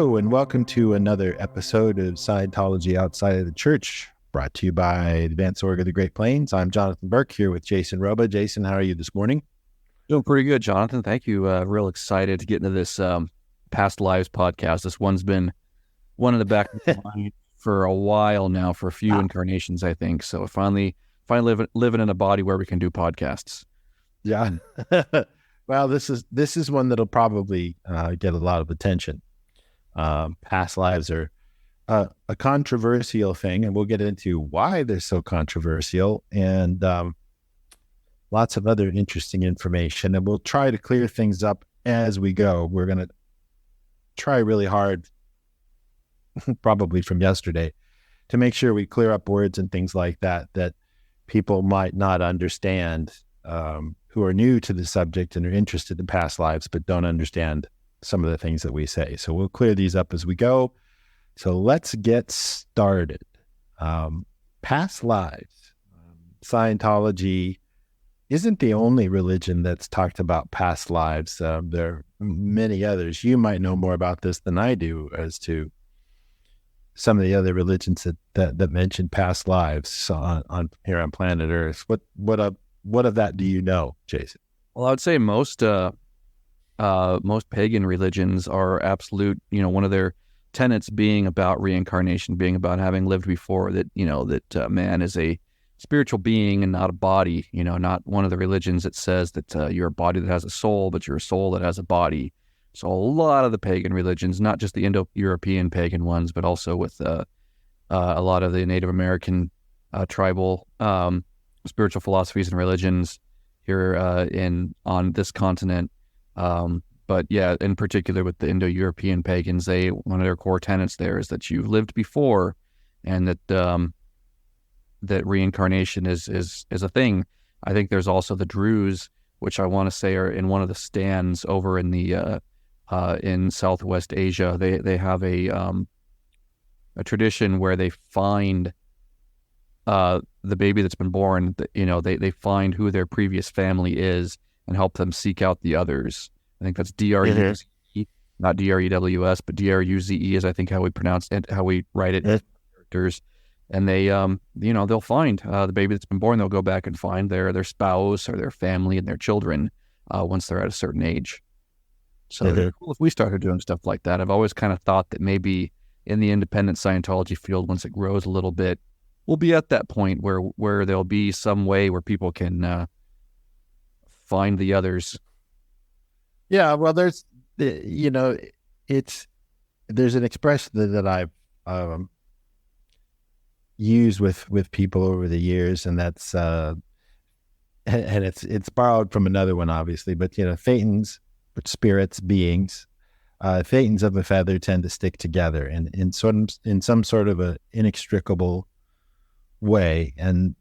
Hello, and welcome to another episode of Scientology Outside of the Church, brought to you by the Advanced Org of the Great Plains. I'm Jonathan Burke here with Jason Roba. Jason, how are you this morning? Doing pretty good, Jonathan. Thank you. Real excited to get into this Past Lives podcast. This one's been one in the back of my mind for a while now, for a few incarnations, I think. So finally living in a body where we can do podcasts. Yeah. Well, this is one that'll probably get a lot of attention. Past lives are a controversial thing, and we'll get into why they're so controversial and lots of other interesting information. And we'll try to clear things up as we go. We're going to try really hard, probably from yesterday, to make sure we clear up words and things like that people might not understand, who are new to the subject and are interested in past lives but don't understand some of the things that we say. So we'll clear these up as we go. So let's get started. Past lives. Scientology isn't the only religion that's talked about past lives. There are many others. You might know more about this than I do as to some of the other religions that mention past lives on here on planet Earth. What of that do you know, Jason? Well, I would say most pagan religions are absolute, one of their tenets being about reincarnation, being about having lived before, that man is a spiritual being and not a body, not one of the religions that says that you're a body that has a soul, but you're a soul that has a body. So a lot of the pagan religions, not just the Indo-European pagan ones, but also with a lot of the Native American tribal spiritual philosophies and religions here on this continent. But yeah, in particular with the Indo-European pagans, one of their core tenets there is that you've lived before, and that reincarnation is a thing. I think there's also the Druze, which I want to say are in one of the stands over in the in Southwest Asia. They have a tradition where they find the baby that's been born. They find who their previous family is and help them seek out the others. I think that's D-R-U-Z-E, not D-R-E-W-S, but D-R-U-Z-E is I think how we pronounce it, how we write it. Characters. And they, they'll find the baby that's been born. They'll go back and find their spouse or their family and their children once they're at a certain age. So it'd be cool if we started doing stuff like that. I've always kind of thought that maybe in the independent Scientology field, once it grows a little bit, we'll be at that point where there'll be some way where people can find the others. Yeah, well, there's an expression that I've used with people over the years, and that's and it's borrowed from another one, obviously, but thetans, spirits, beings, thetans of a feather tend to stick together and in some sort of a inextricable way. And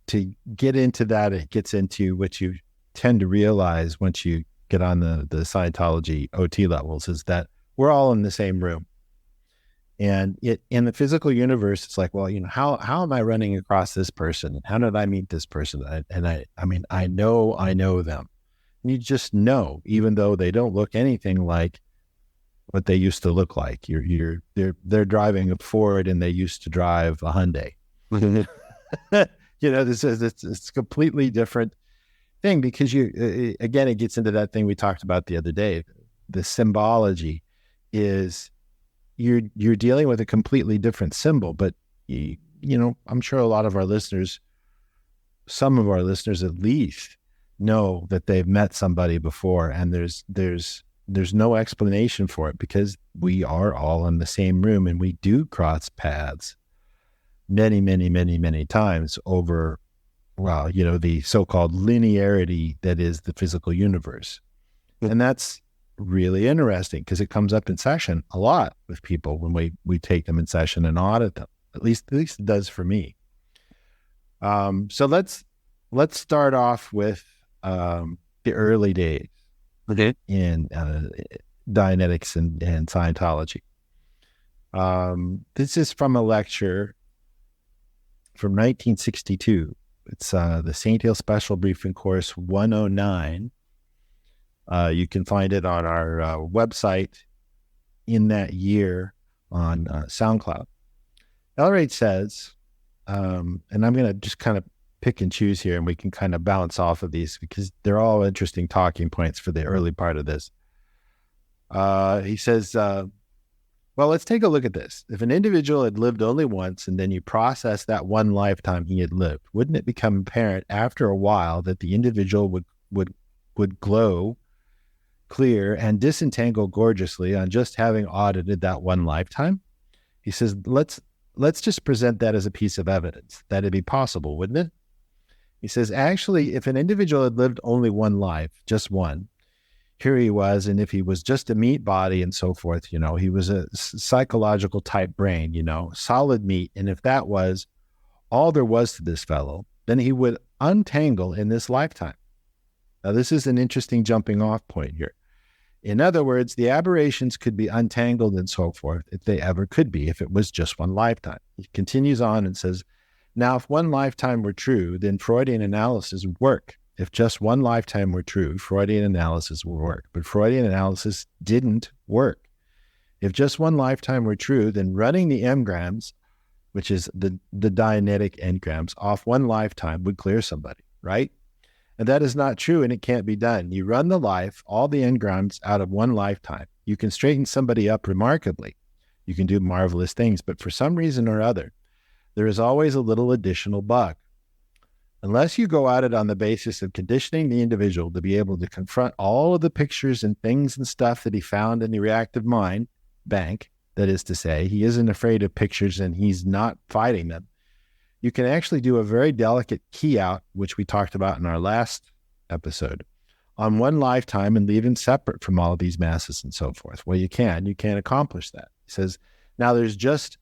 to get into that, it gets into what you tend to realize once you get on the Scientology OT levels, is that we're all in the same room. And in the physical universe, it's like, well, how am I running across this person? How did I meet this person? I know them. And you just know, even though they don't look anything like what they used to look like. They're driving a Ford and they used to drive a Hyundai. It's completely different thing, because again, it gets into that thing we talked about the other day. The symbology is you're dealing with a completely different symbol, but I'm sure a lot of our listeners, some of our listeners at least, know that they've met somebody before, and there's no explanation for it, because we are all in the same room and we do cross paths many, many, many, many times over, the so-called linearity that is the physical universe. And that's really interesting, because it comes up in session a lot with people when we take them in session and audit them. At least it does for me. So let's start off with the early days in Dianetics and Scientology. This is from a lecture from 1962. It's the St. Hill Special Briefing Course 109. You can find it on our website, in that year on SoundCloud. LRH says, and I'm going to just kind of pick and choose here, and we can kind of bounce off of these because they're all interesting talking points for the early part of this. He says, well, let's take a look at this. If an individual had lived only once and then you process that one lifetime he had lived, wouldn't it become apparent after a while that the individual would glow clear and disentangle gorgeously on just having audited that one lifetime? He says, let's just present that as a piece of evidence. That'd be possible, wouldn't it? He says, actually, if an individual had lived only one life, just one, here he was, and if he was just a meat body and so forth, you know, he was a psychological type brain, you know, solid meat. And if that was all there was to this fellow, then he would untangle in this lifetime. Now, this is an interesting jumping off point here. In other words, the aberrations could be untangled and so forth if they ever could be, if it was just one lifetime. He continues on and says, now, if one lifetime were true, then Freudian analysis would work. If just one lifetime were true, Freudian analysis would work. But Freudian analysis didn't work. If just one lifetime were true, then running the engrams, which is the Dianetic engrams, off one lifetime would clear somebody, right? And that is not true, and it can't be done. You run the life, all the engrams out of one lifetime. You can straighten somebody up remarkably. You can do marvelous things, but for some reason or other, there is always a little additional bug. Unless you go at it on the basis of conditioning the individual to be able to confront all of the pictures and things and stuff that he found in the reactive mind bank, that is to say, he isn't afraid of pictures and he's not fighting them, you can actually do a very delicate key out, which we talked about in our last episode, on one lifetime and leave him separate from all of these masses and so forth. Well, you can't accomplish that. He says, now there's just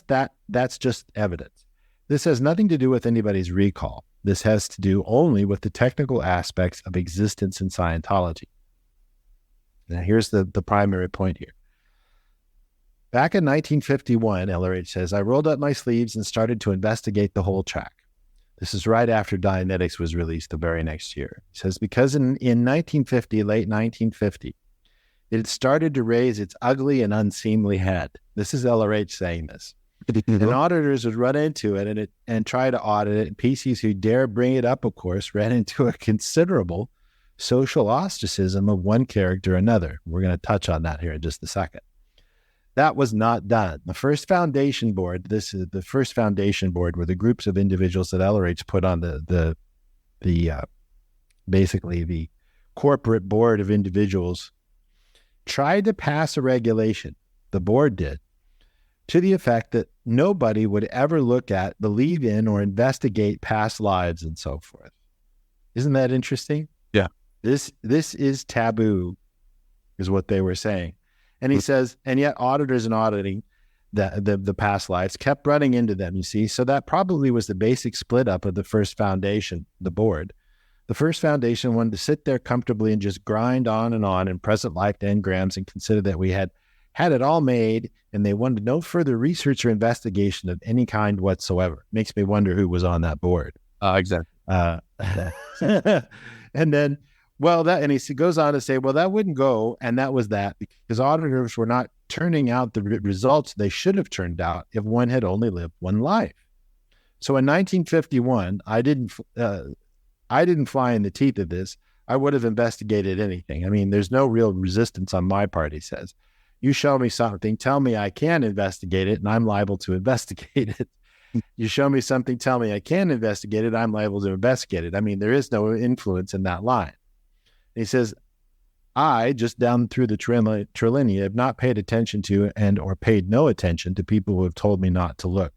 that, that's just evidence. This has nothing to do with anybody's recall. This has to do only with the technical aspects of existence in Scientology. Now, here's the primary point here. Back in 1951, LRH says, I rolled up my sleeves and started to investigate the whole track. This is right after Dianetics was released the very next year. He says, because in 1950, late 1950, it started to raise its ugly and unseemly head. This is LRH saying this. And auditors would run into it and try to audit it. And PCs who dare bring it up, of course, ran into a considerable social ostracism of one character or another. We're going to touch on that here in just a second. That was not done. The first foundation board, this is the first foundation board were the groups of individuals that LRH put on the basically the corporate board of individuals, tried to pass a regulation, the board did, to the effect that nobody would ever look at, believe in, or investigate past lives and so forth. Isn't that interesting? Yeah. This is taboo, is what they were saying. And he says, and yet auditors and auditing the past lives kept running into them, you see. So that probably was the basic split up of the first foundation, the board. The first foundation wanted to sit there comfortably and just grind on in present life engrams and consider that we had it all made, and they wanted no further research or investigation of any kind whatsoever. Makes me wonder who was on that board. Exactly. And then, well, and he goes on to say, well, that wouldn't go, and that was that, because auditors were not turning out the results they should have turned out if one had only lived one life. So in 1951, I didn't fly in the teeth of this. I would have investigated anything. I mean, there's no real resistance on my part, he says. You show me something, tell me I can investigate it, and I'm liable to investigate it. You show me something, tell me I can investigate it, I'm liable to investigate it. I mean, there is no influence in that line. And he says, I, just down through the trilinear, have not paid attention to or paid no attention to people who have told me not to look.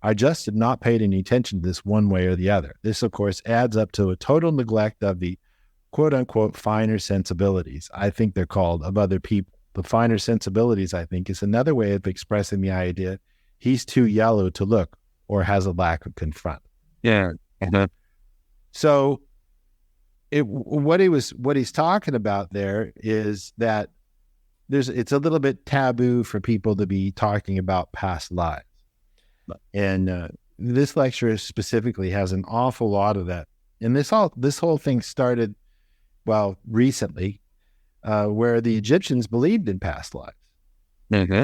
I just have not paid any attention to this one way or the other. This, of course, adds up to a total neglect of the quote-unquote finer sensibilities, I think they're called, of other people. The finer sensibilities, I think, is another way of expressing the idea he's too yellow to look or has a lack of confront. Yeah. Uh-huh. So what he's talking about there is that it's a little bit taboo for people to be talking about past lives. And this lecture specifically has an awful lot of that. And this whole thing started, well, recently. where the Egyptians believed in past lives. Mm-hmm.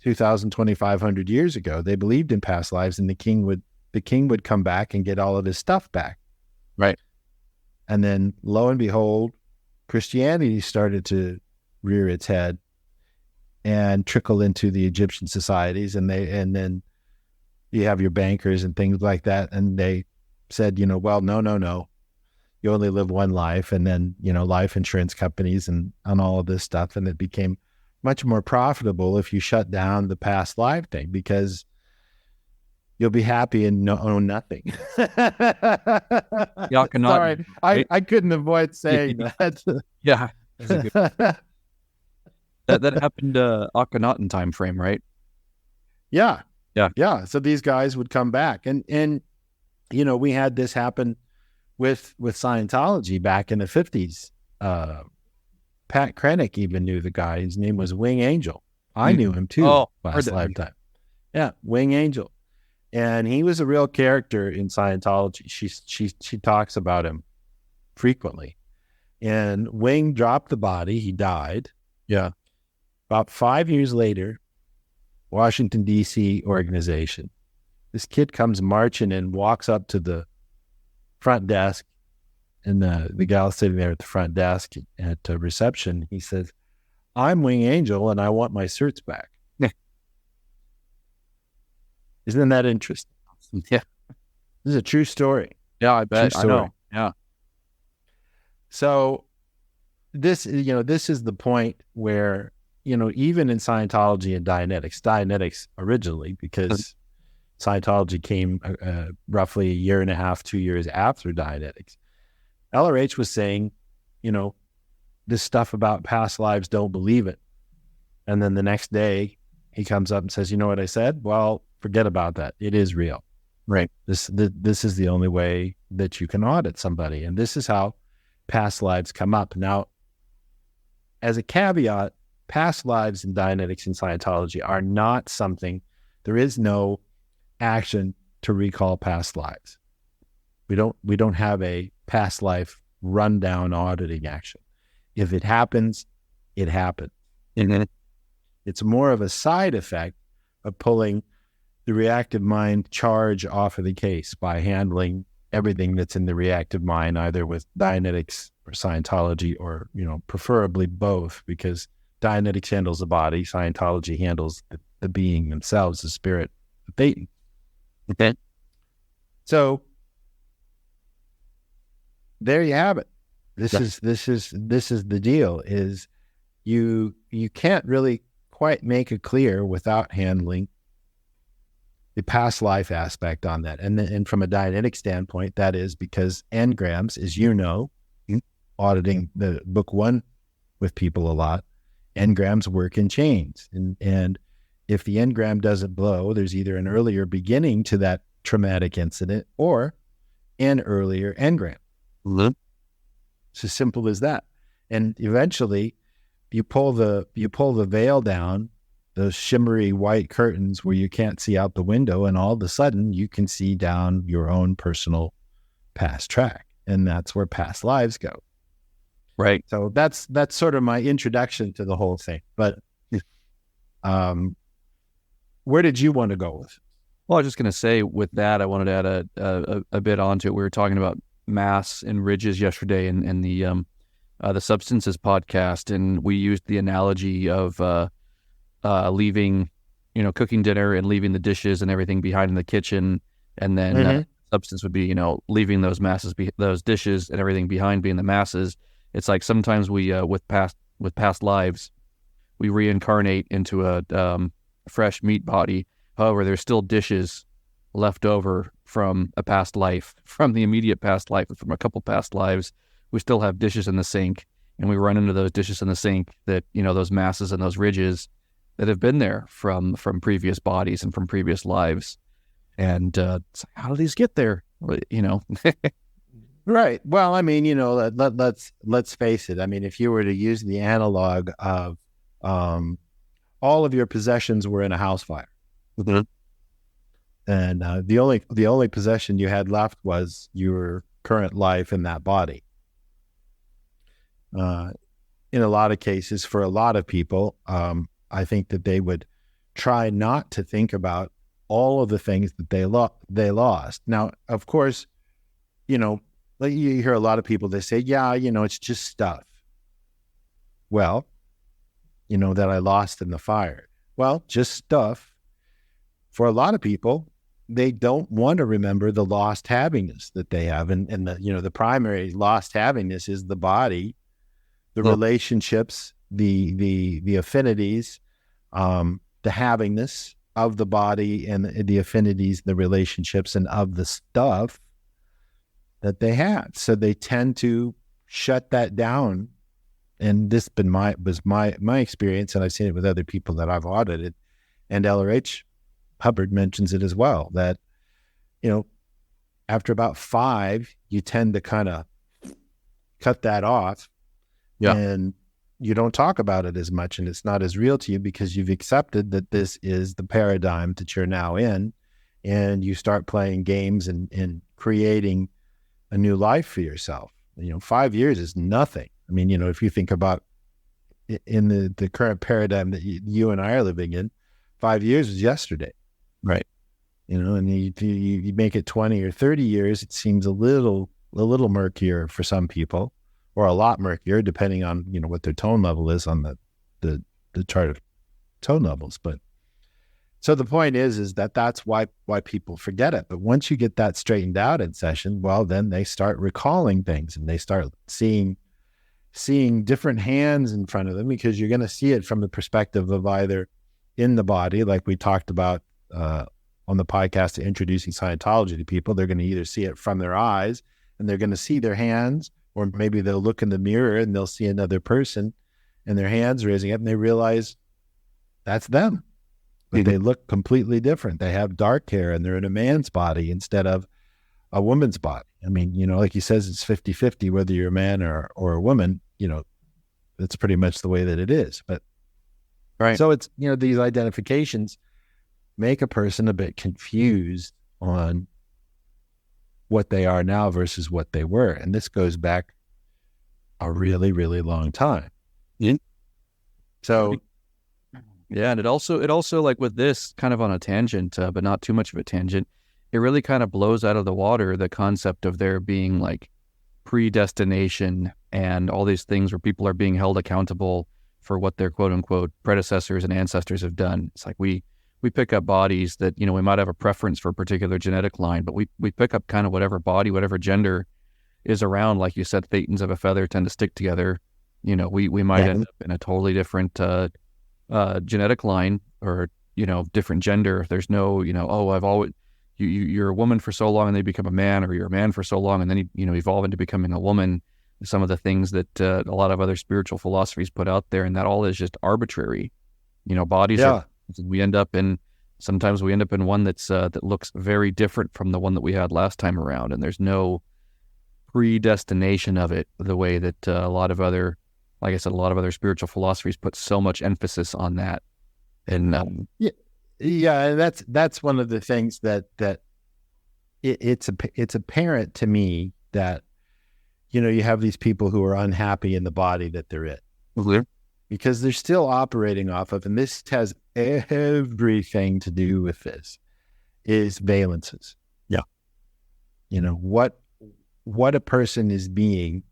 2,500 years ago, they believed in past lives, and the king would come back and get all of his stuff back. Right. And then, lo and behold, Christianity started to rear its head and trickle into the Egyptian societies, and then you have your bankers and things like that, and they said, well, no, you only live one life, and then life insurance companies and all of this stuff, and it became much more profitable if you shut down the past life thing, because you'll be happy and own nothing. Sorry, right? I couldn't avoid saying that. Yeah. That happened Akhenaten time frame, right? Yeah. Yeah. Yeah. So these guys would come back. And we had this happen with Scientology back in the 50s. Pat Krennic even knew the guy. His name was Wing Angel. I knew him too last lifetime. Yeah, Wing Angel. And he was a real character in Scientology. She talks about him frequently. And Wing dropped the body. He died. Yeah. About 5 years later, Washington, D.C. organization. This kid comes marching and walks up to the front desk, and the gal sitting there at the front desk at reception, he says, "I'm Wing Angel, and I want my certs back." Isn't that interesting? Yeah. This is a true story. Yeah, I bet. I know. Yeah. So this is the point where, even in Scientology and Dianetics originally, because Scientology came roughly a year and a half, 2 years after Dianetics, LRH was saying, this stuff about past lives, don't believe it. And then the next day he comes up and says, you know what I said? Well, forget about that. It is real. Right. This is the only way that you can audit somebody. And this is how past lives come up. Now, as a caveat, past lives in Dianetics and Scientology are not something, there is no action to recall past lives. We don't have a past life rundown auditing action. If it happens, it happens. Mm-hmm. It's more of a side effect of pulling the reactive mind charge off of the case by handling everything that's in the reactive mind, either with Dianetics or Scientology, or, preferably both, because Dianetics handles the body, Scientology handles the being themselves, the spirit, the Thetan. Okay. So there you have it. This is the deal, is you can't really quite make it clear without handling the past life aspect on that. And from a Dianetic standpoint, that is because engrams, as auditing the book one with people a lot, engrams work in chains. And if the engram doesn't blow, there's either an earlier beginning to that traumatic incident or an earlier engram. Mm-hmm. It's as simple as that. And eventually you pull the veil down, those shimmery white curtains where you can't see out the window, and all of a sudden you can see down your own personal past track. And that's where past lives go. Right. So that's sort of my introduction to the whole thing. But where did you want to go with? Well, I was just going to say with that, I wanted to add a bit onto it. We were talking about mass and ridges yesterday in the Substances podcast, and we used the analogy of leaving, cooking dinner and leaving the dishes and everything behind in the kitchen, and then substance would be, leaving those masses, those dishes and everything behind, being the masses. It's like sometimes we with past lives, we reincarnate into a fresh meat body. However, there's still dishes left over from a past life, from the immediate past life, from a couple past lives. We still have dishes in the sink, and we run into those dishes in the sink that, those masses and those ridges that have been there from previous bodies and from previous lives. And how do these get there? Right. Well, I mean, let's face it. I mean, if you were to use the analog of all of your possessions were in a house fire, mm-hmm. and the only possession you had left was your current life in that body. in a lot of cases, for a lot of people, I think that they would try not to think about all of the things that they lost. Now, of course, like you hear a lot of people, they say, yeah, it's just stuff. Well, that I lost in the fire. Well, just stuff. For a lot of people, they don't want to remember the lost happiness that they have. And the primary lost happiness is the body, the relationships, the affinities, the havingness of the body and the affinities, the relationships, and of the stuff that they had. So they tend to shut that down. And this was my experience, and I've seen it with other people that I've audited. And LRH Hubbard mentions it as well, that, after about 5, you tend to kind of cut that off. Yeah. And you don't talk about it as much, and it's not as real to you because you've accepted that this is the paradigm that you're now in, and you start playing games and creating a new life for yourself. 5 years is nothing. I mean, if you think about in the current paradigm that you and I are living in, 5 years is yesterday. Right. And you make it 20 or 30 years, it seems a little murkier for some people, or a lot murkier, depending on, what their tone level is on the chart of tone levels. But so the point is that that's why people forget it. But once you get that straightened out in session, well, then they start recalling things, and they start seeing different hands in front of them, because you're going to see it from the perspective of either in the body, like we talked about on the podcast, introducing Scientology to people. They're going to either see it from their eyes, and they're going to see their hands, or maybe they'll look in the mirror and they'll see another person and their hands raising up, and they realize that's them. But they look completely different. They have dark hair, and they're in a man's body instead of a woman's body. I mean, like he says, it's 50-50, whether you're a man or a woman. That's pretty much the way that it is. But right. So it's, these identifications make a person a bit confused on what they are now versus what they were. And this goes back a really, really long time. Yeah. So yeah, and it also like with this, kind of on a tangent, but not too much of a tangent, it really kind of blows out of the water the concept of there being like predestination and all these things where people are being held accountable for what their quote unquote predecessors and ancestors have done. It's like we pick up bodies that, we might have a preference for a particular genetic line, but we pick up kind of whatever body, whatever gender is around. Like you said, thetans of a feather tend to stick together. We might end up in a totally different genetic line, or different gender. There's no I've always you're a woman for so long and they become a man, or you're a man for so long and then you evolve into becoming a woman. Some of the things that a lot of other spiritual philosophies put out there, and that all is just arbitrary. Bodies are, sometimes we end up in one that's that looks very different from the one that we had last time around, and there's no predestination of it the way that a lot of other spiritual philosophies put so much emphasis on that. And and that's one of the things that it's apparent to me that you have these people who are unhappy in the body that they're in, because they're still operating off of, and this has everything to do with this, is valences. Yeah. What a person is being,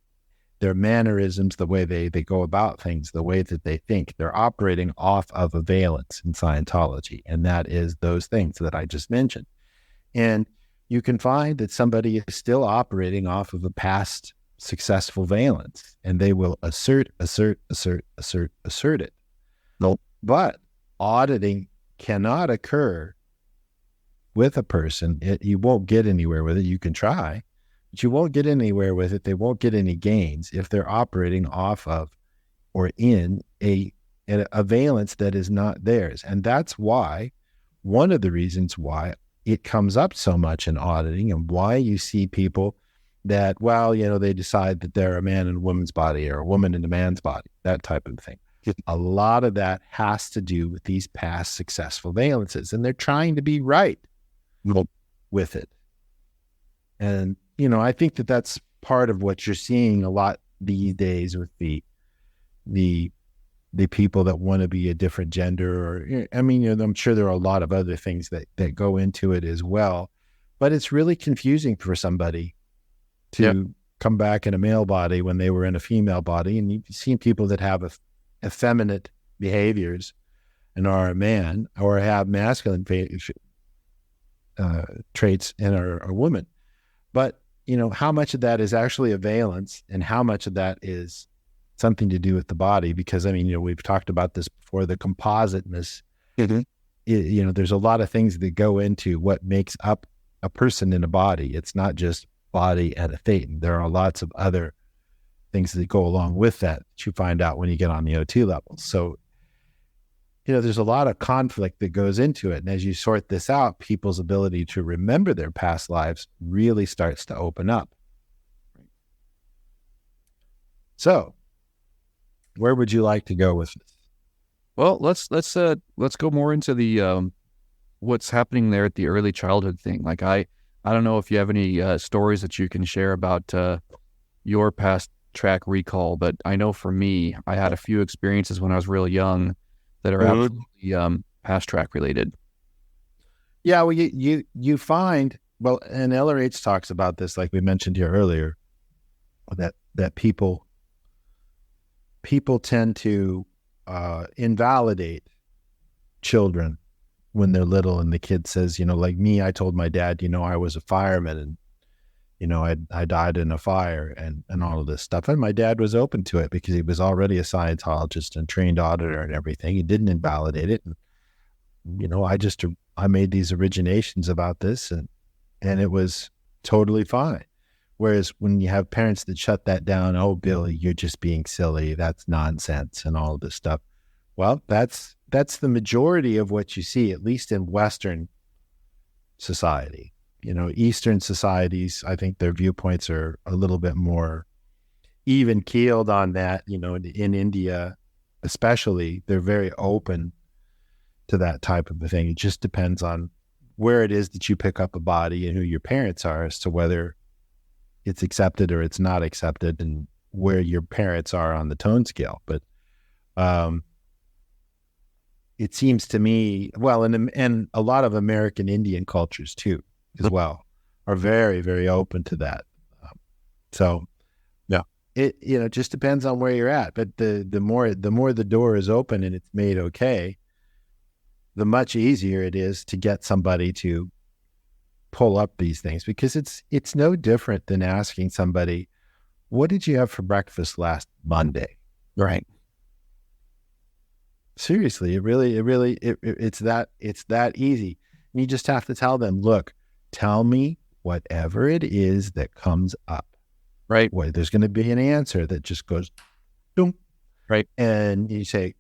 their mannerisms, the way they go about things, the way that they think, they're operating off of a valence in Scientology. And that is those things that I just mentioned. And you can find that somebody is still operating off of a past successful valence, and they will assert it. Nope. But auditing cannot occur with a person. You won't get anywhere with it. You can try, but you won't get anywhere with it. They won't get any gains if they're operating off of or in a valence that is not theirs. And that's why, one of the reasons why it comes up so much in auditing, and why you see people that, they decide that they're a man in a woman's body, or a woman in a man's body, that type of thing. A lot of that has to do with these past successful valences, and they're trying to be right with it. And, I think that that's part of what you're seeing a lot these days with the the people that want to be a different gender, or I mean, I'm sure there are a lot of other things that go into it as well. But it's really confusing for somebody to come back in a male body when they were in a female body. And you've seen people that have effeminate behaviors and are a man, or have masculine traits and are a woman. But, how much of that is actually a valence, and how much of that is something to do with the body? Because, I mean, we've talked about this before, the compositeness. Mm-hmm. There's a lot of things that go into what makes up a person in a body. It's not just body and a thetan. There are lots of other things that go along with that you find out when you get on the OT level. So, there's a lot of conflict that goes into it. And as you sort this out, people's ability to remember their past lives really starts to open up. So, where would you like to go with this? Well, let's go more into the what's happening there at the early childhood thing. Like I don't know if you have any stories that you can share about your past track recall, but I know for me, I had a few experiences when I was real young that are absolutely past track related. Yeah, well, you find, well, and LRH talks about this, like we mentioned here earlier, that people tend to invalidate children when they're little, and the kid says, like me, I told my dad, I was a fireman, and I died in a fire, and all of this stuff. And my dad was open to it because he was already a Scientologist and trained auditor and everything. He didn't invalidate it. And, I made these originations about this, and it was totally fine. Whereas when you have parents that shut that down, oh, Billy, you're just being silly, that's nonsense, and all of this stuff. Well, that's the majority of what you see, at least in Western society. Eastern societies, I think their viewpoints are a little bit more even keeled on that. In India, especially, they're very open to that type of a thing. It just depends on where it is that you pick up a body and who your parents are as to whether it's accepted or it's not accepted, and where your parents are on the tone scale. But it seems to me, well, and a lot of American Indian cultures too, as well, are very, very open to that. So yeah, it just depends on where you're at. But the more the door is open and it's made okay, the much easier it is to get somebody to pull up these things, because it's no different than asking somebody, what did you have for breakfast last Monday? Right. Seriously, it's that easy. And you just have to tell them, look, tell me whatever it is that comes up. Right. Well, there's going to be an answer that just goes, boom. Right. And you say,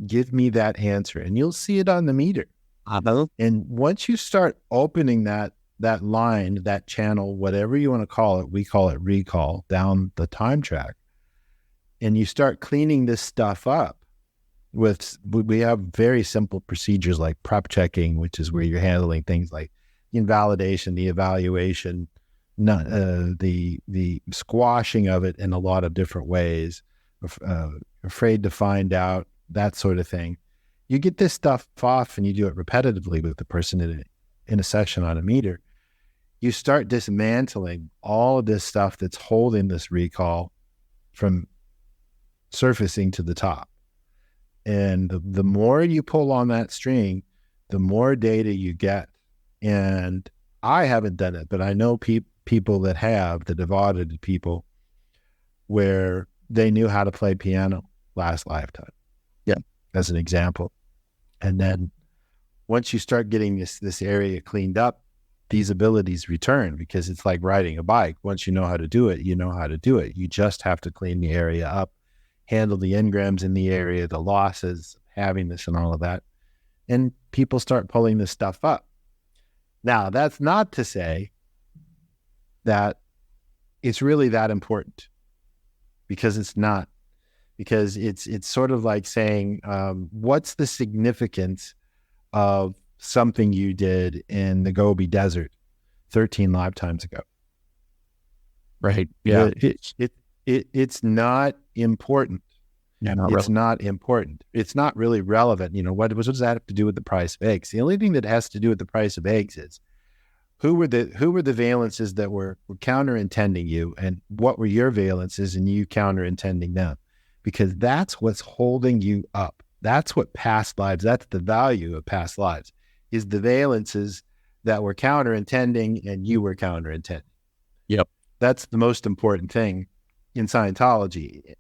give me that answer, and you'll see it on the meter. And once you start opening that line, that channel, whatever you want to call it, we call it recall, down the time track, and you start cleaning this stuff up. We have very simple procedures like prep checking, which is where you're handling things like the invalidation, the evaluation, the squashing of it in a lot of different ways, afraid to find out, that sort of thing. You get this stuff off and you do it repetitively with the person in a session on a meter. You start dismantling all of this stuff that's holding this recall from surfacing to the top. And the more you pull on that string, the more data you get. And I haven't done it, but I know people that have audited people where they knew how to play piano last lifetime. Yeah. As an example. And then once you start getting this area cleaned up, these abilities return, because it's like riding a bike. Once you know how to do it, you know how to do it. You just have to clean the area up, handle the engrams in the area, the losses, having this and all of that. And people start pulling this stuff up. Now, that's not to say that it's really that important, because it's not. Because it's sort of like saying, what's the significance of something you did in the Gobi Desert 13 lifetimes ago? Right. Yeah. It's not important. Yeah, not It's relevant. not important. It's not really relevant. What does that have to do with the price of eggs? The only thing that has to do with the price of eggs is who were the valences that were counterintending you, and what were your valences and you counterintending them? Because that's what's holding you up. That's what past lives, that's the value of past lives, is the valences that were counterintending and you were counterintending. Yep. That's the most important thing in Scientology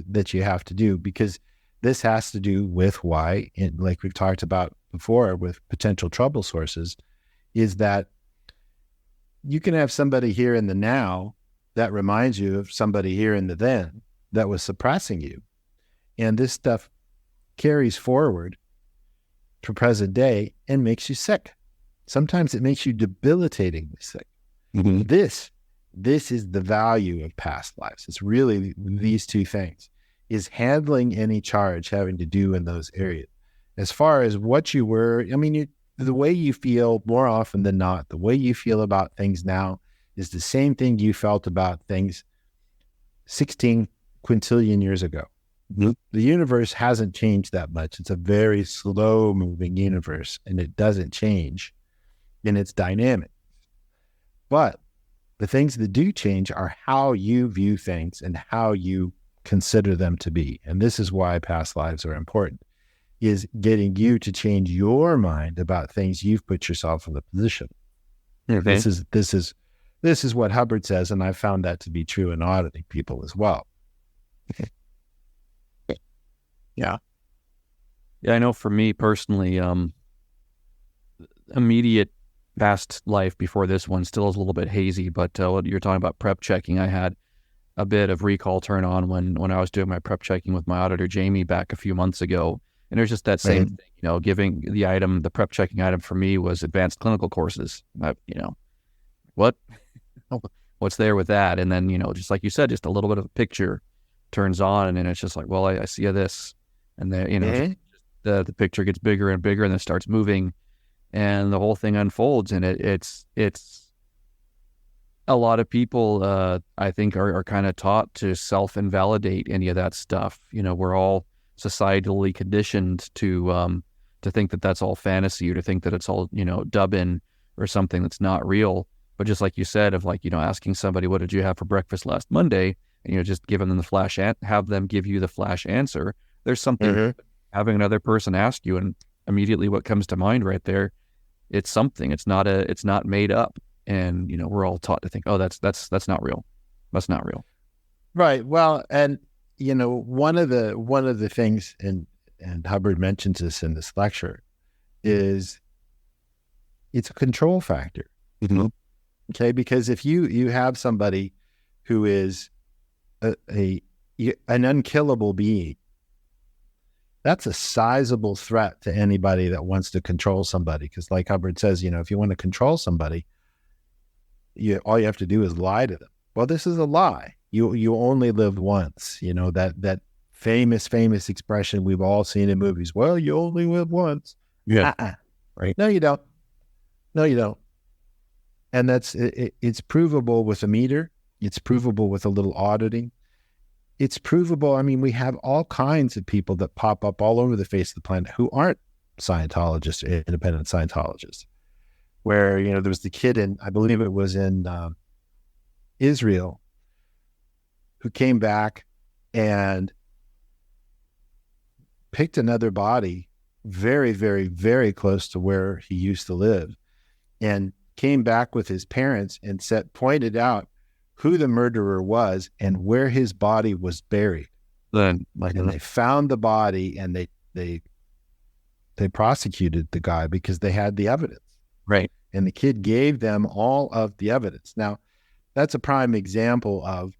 that you have to do, because this has to do with why, like we've talked about before with potential trouble sources, is that you can have somebody here in the now that reminds you of somebody here in the then that was suppressing you. And this stuff carries forward to present day and makes you sick. Sometimes it makes you debilitatingly sick. Mm-hmm. This is the value of past lives. It's really these two things, is handling any charge having to do in those areas. As far as what you were, the way you feel more often than not, the way you feel about things now is the same thing you felt about things 16 quintillion years ago. Mm-hmm. The universe hasn't changed that much. It's a very slow moving universe, and it doesn't change in its dynamic. But the things that do change are how you view things and how you consider them to be. And this is why past lives are important, is getting you to change your mind about things you've put yourself in the position. Okay. This is what Hubbard says, and I've found that to be true in auditing people as well. Yeah. Yeah, I know for me personally, immediate past life before this one still is a little bit hazy, but what you're talking about prep checking, I had a bit of recall turn on when I was doing my prep checking with my auditor, Jamie, back a few months ago. And there's just that same thing, giving the prep checking item for me was advanced clinical courses. What? What's there with that? And then, just like you said, just a little bit of a picture turns on, and then it's just like, well, I see this. And then, the picture gets bigger and bigger, and then starts moving, and the whole thing unfolds. And it's a lot of people, I think, are kind of taught to self-invalidate any of that stuff. We're all societally conditioned to think that that's all fantasy, or to think that it's all, dub-in or something that's not real. But just like you said, of asking somebody, what did you have for breakfast last Monday? And just giving them have them give you the flash answer. There's something having another person ask you, and immediately what comes to mind right there, it's something. It's not made up. And we're all taught to think, oh, that's not real. That's not real. Right. Well, and one of the things, and Hubbard mentions this in this lecture, is it's a control factor. Mm-hmm. Okay, because if you have somebody who is an unkillable being, that's a sizable threat to anybody that wants to control somebody. Because like Hubbard says, if you want to control somebody, all you have to do is lie to them. Well, this is a lie. You only live once. That famous expression we've all seen in movies. Well, you only live once. Yeah. Right. No, you don't. And it's provable with a meter. It's provable with a little auditing. It's provable. We have all kinds of people that pop up all over the face of the planet who aren't Scientologists or independent Scientologists. Where, there was the kid I believe it was in Israel, who came back and picked another body very, very, very close to where he used to live, and came back with his parents and pointed out who the murderer was and where his body was buried. And they found the body, and they prosecuted the guy because they had the evidence. Right. And the kid gave them all of the evidence. Now, that's a prime example of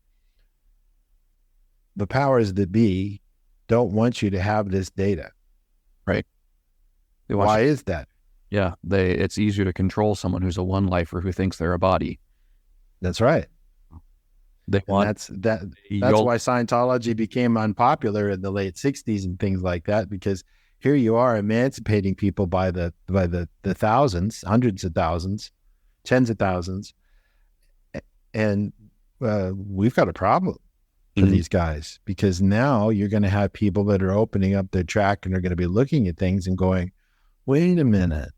the powers that be don't want you to have this data. Right. Why is that? Yeah. It's easier to control someone who's a one-lifer who thinks they're a body. That's right. That's why Scientology became unpopular in the late 60s and things like that, because here you are emancipating people by the thousands, hundreds of thousands, tens of thousands, and we've got a problem. for these guys, because now you're going to have people that are opening up their track and are going to be looking at things and going, wait a minute,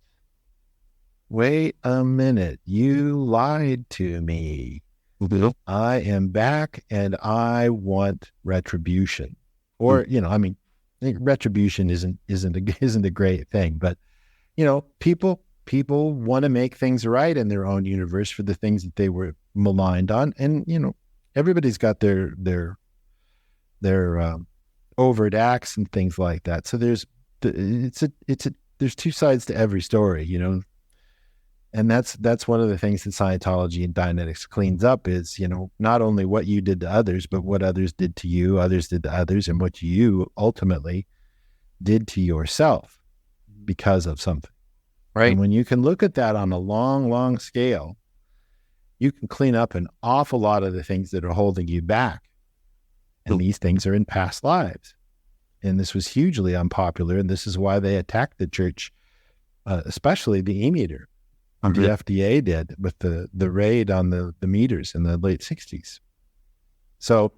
you lied to me. I am back and I want retribution. Or, I mean, I think retribution isn't a great thing, but people want to make things right in their own universe for the things that they were maligned on. And, everybody's got their overt acts and things like that. So there's two sides to every story, and that's one of the things that Scientology and Dianetics cleans up is, not only what you did to others, but what others did to you, others did to others, and what you ultimately did to yourself because of something. Right. And when you can look at that on a long, long scale, you can clean up an awful lot of the things that are holding you back. And these things are in past lives. And this was hugely unpopular. And this is why they attacked the church, especially the e-meter. The FDA did with the raid on the meters in the late 60s. So,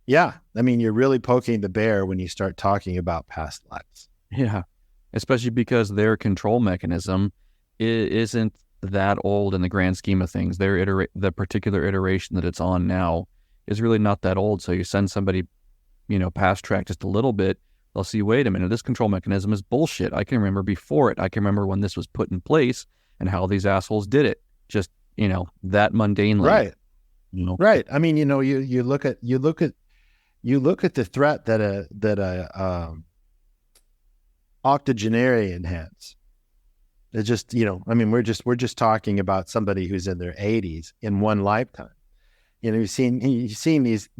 yeah, I mean, you're really poking the bear when you start talking about past lives. Yeah, especially because their control mechanism isn't that old in the grand scheme of things. The particular iteration that it's on now is really not that old. So you send somebody, past track just a little bit, they'll see, wait a minute, this control mechanism is bullshit. I can remember before it. I can remember when this was put in place and how these assholes did it. Just, that mundanely. Right. Right. I mean, you look at the threat that a octogenarian has. It's just, I mean, we're just talking about somebody who's in their 80s in one lifetime. You've seen these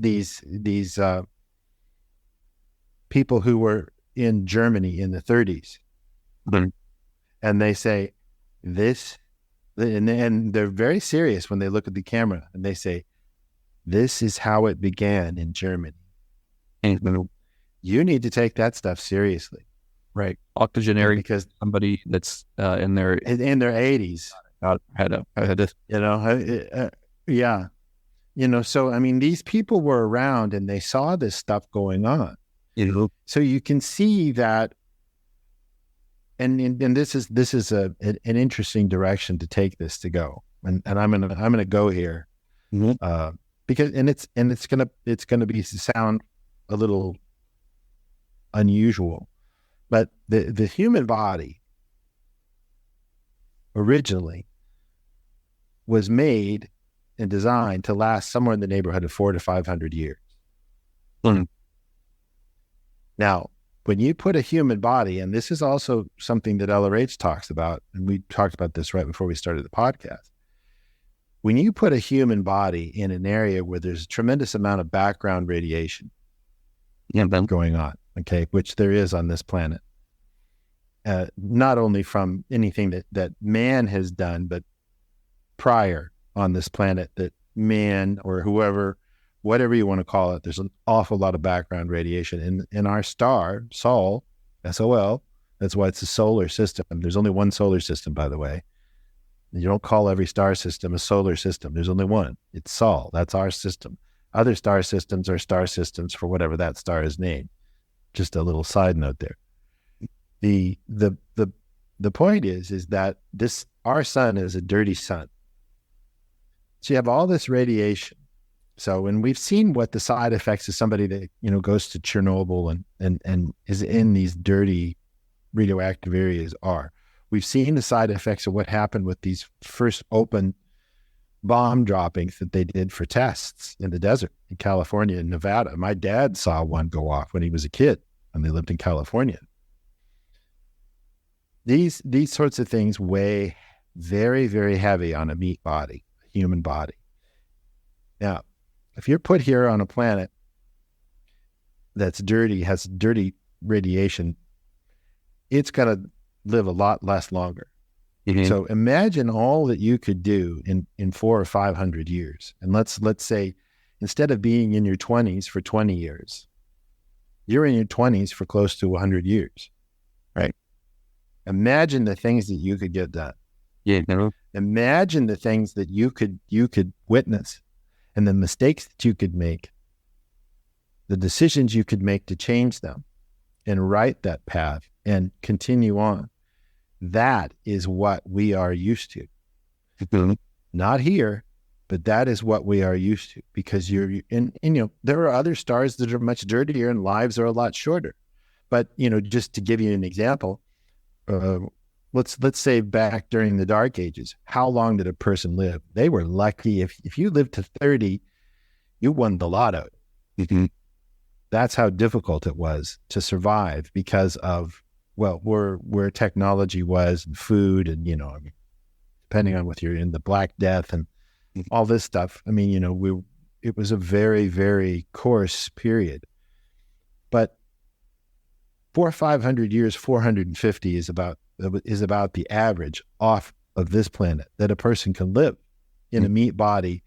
people who were in Germany in the 30s, and they say this, and they're very serious when they look at the camera, and they say, "This is how it began in Germany." You need to take that stuff seriously. Right. Octogenarian, because somebody that's in their 80s had a yeah. So I mean, these people were around and they saw this stuff going on. So you can see that, and this is an interesting direction to take this to go, and I'm gonna go here, because it's gonna be sound a little unusual, but the human body originally was made and designed to last somewhere in the neighborhood of 400 to 500 years. Now, when you put a human body, and this is also something that LRH talks about, and we talked about this right before we started the podcast, when you put a human body in an area where there's a tremendous amount of background radiation going on, okay, which there is on this planet, not only from anything that man has done, but prior on this planet, that man or whoever, whatever you want to call it, there's an awful lot of background radiation in our star, Sol, S-O-L. That's why it's a solar system. There's only one solar system, by the way. You don't call every star system a solar system. There's only one. It's Sol. That's our system. Other star systems are star systems for whatever that star is named. Just a little side note there. The point is that our sun is a dirty sun. So you have all this radiation. So, and we've seen what the side effects of somebody that, goes to Chernobyl and is in these dirty radioactive areas are. We've seen the side effects of what happened with these first open bomb droppings that they did for tests in the desert in California and Nevada. My dad saw one go off when he was a kid and they lived in California. These sorts of things weigh very, very heavy on a meat body, a human body. Now, if you're put here on a planet that's dirty, has dirty radiation, it's going to live a lot less longer. So imagine all that you could do in 400 or 500 years. And let's say, instead of being in your 20s for 20 years, you're in your 20s for close to 100 years, right? Imagine the things that you could get done. Imagine the things that you could witness. and the mistakes that you could make, the decisions you could make to change them and write that path and continue on. That is what we are used to. Not here, but that is what we are used to, because you're in, there are other stars that are much dirtier and lives are a lot shorter. But, just to give you an example, let's say back during the Dark Ages, how long did a person live? They were lucky. If you lived to 30, you won the lotto. That's how difficult it was to survive because of, where technology was and food and, depending on whether you're in the Black Death and all this stuff. I mean, it was a very, very coarse period. But 400 or 500 years, 450 is about the average off of this planet that a person can live in a meat body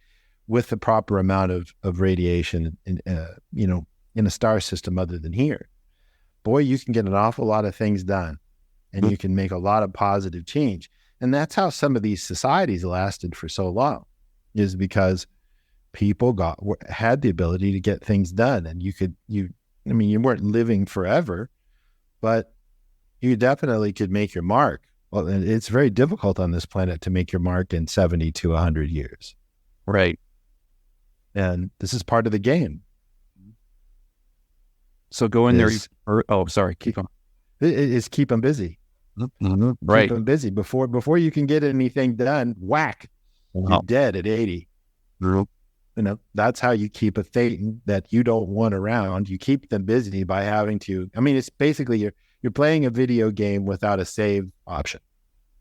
with the proper amount of radiation, in a star system other than here. Boy, you can get an awful lot of things done, and you can make a lot of positive change. And that's how some of these societies lasted for so long, is because people had the ability to get things done. And you weren't living forever, but you definitely could make your mark. Well, it's very difficult on this planet to make your mark in 70 to 100 years. Right. And this is part of the game. So go in there. Oh, sorry. Keep going. Is keep them busy. Right. Keep them busy before you can get anything done. Whack. You're dead at 80. That's how you keep a Thetan that you don't want around. You keep them busy by having to. I mean, it's basically you're playing a video game without a save option.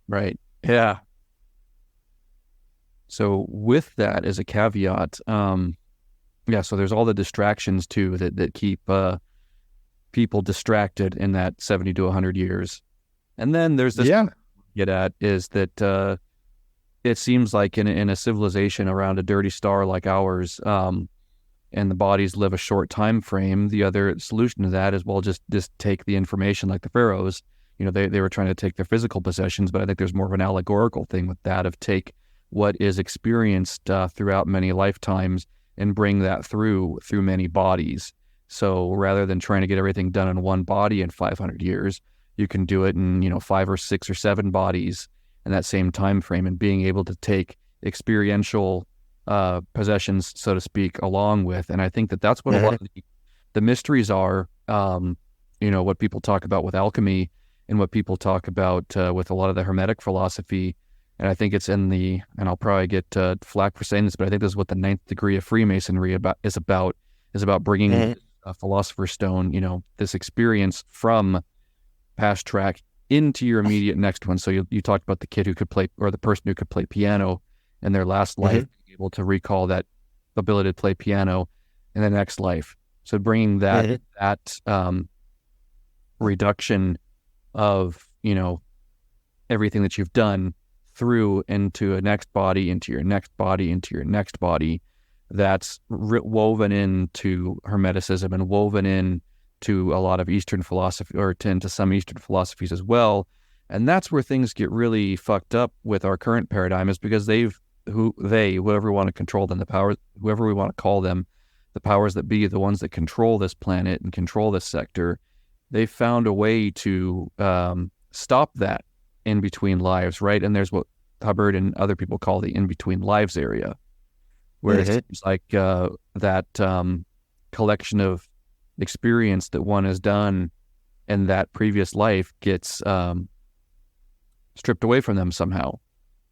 Right. Yeah. So with that as a caveat, so there's all the distractions too that keep people distracted in that 70 to 100 years. And then there's this get at is that it seems like in a civilization around a dirty star like ours, and the bodies live a short time frame, the other solution to that is, well, just take the information like the pharaohs. They were trying to take their physical possessions, but I think there's more of an allegorical thing with that of take what is experienced throughout many lifetimes and bring that through many bodies. So rather than trying to get everything done in one body in 500 years, you can do it in 5 or 6 or 7 bodies in that same time frame, and being able to take experiential possessions, so to speak, along with. And I think that's what a lot of the mysteries are. What people talk about with alchemy and what people talk about with a lot of the Hermetic philosophy. And I think it's and I'll probably get flack for saying this, but I think this is what the 9th degree of Freemasonry is about bringing a philosopher's stone, this experience from past track into your immediate next one. So you talked about the kid who could play, or the person who could play piano in their last life, being able to recall that ability to play piano in the next life. So bringing that reduction of everything that you've done through into a next body, into your next body, into your next body, that's woven into Hermeticism and woven in to a lot of Eastern philosophy, or into some Eastern philosophies as well. And that's where things get really fucked up with our current paradigm, is because whoever we want to control them, the powers, whoever we want to call them, the powers that be, the ones that control this planet and control this sector, they found a way to stop that in between lives, right? And there's what Hubbard and other people call the in between lives area, where it seems like that collection of experience that one has done in that previous life gets stripped away from them somehow.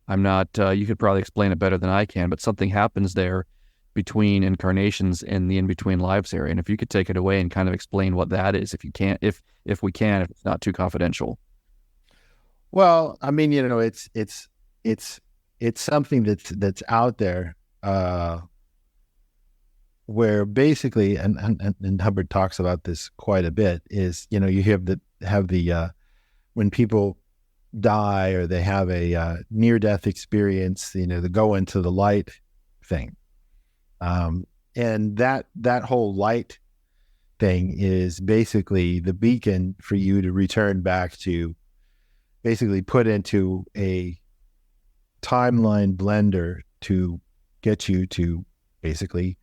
I'm not, you could probably explain it better than I can, but something happens there between incarnations in the in-between lives area. And if you could take it away and kind of explain what that is, if you can, if it's not too confidential. Well, I mean, it's something that's out there, where basically, and Hubbard talks about this quite a bit, is, you have the when people die or they have a near-death experience, they go into the light thing. And that whole light thing is basically the beacon for you to return back to, basically put into a timeline blender to get you to Basically,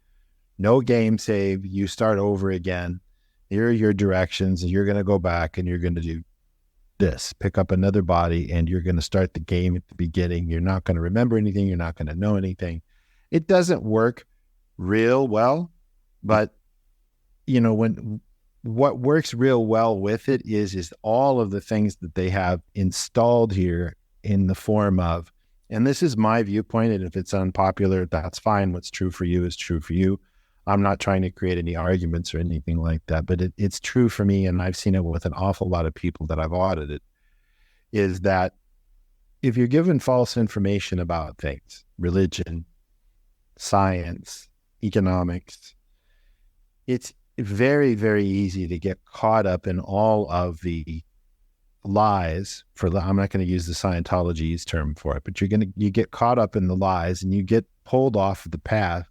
no game save. You start over again. Here are your directions, and you're going to go back and you're going to do this, pick up another body, and you're going to start the game at the beginning. You're not going to remember anything. You're not going to know anything. It doesn't work real well, but what works real well with it is all of the things that they have installed here in the form of, and this is my viewpoint, and if it's unpopular, that's fine. What's true for you is true for you. I'm not trying to create any arguments or anything like that, but it's true for me, and I've seen it with an awful lot of people that I've audited, is that if you're given false information about things, religion, science, economics, it's very, very easy to get caught up in all of the lies. I'm not going to use the Scientology's term for it, but you get caught up in the lies, and you get pulled off the path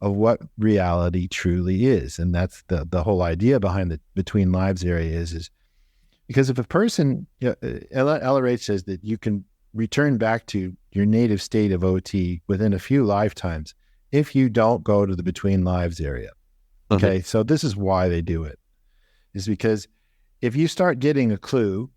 of what reality truly is. And that's the whole idea behind the between lives area is because if a person, LRH says that you can return back to your native state of OT within a few lifetimes if you don't go to the between lives area. Okay. So this is why they do it, is because if you start getting a clue,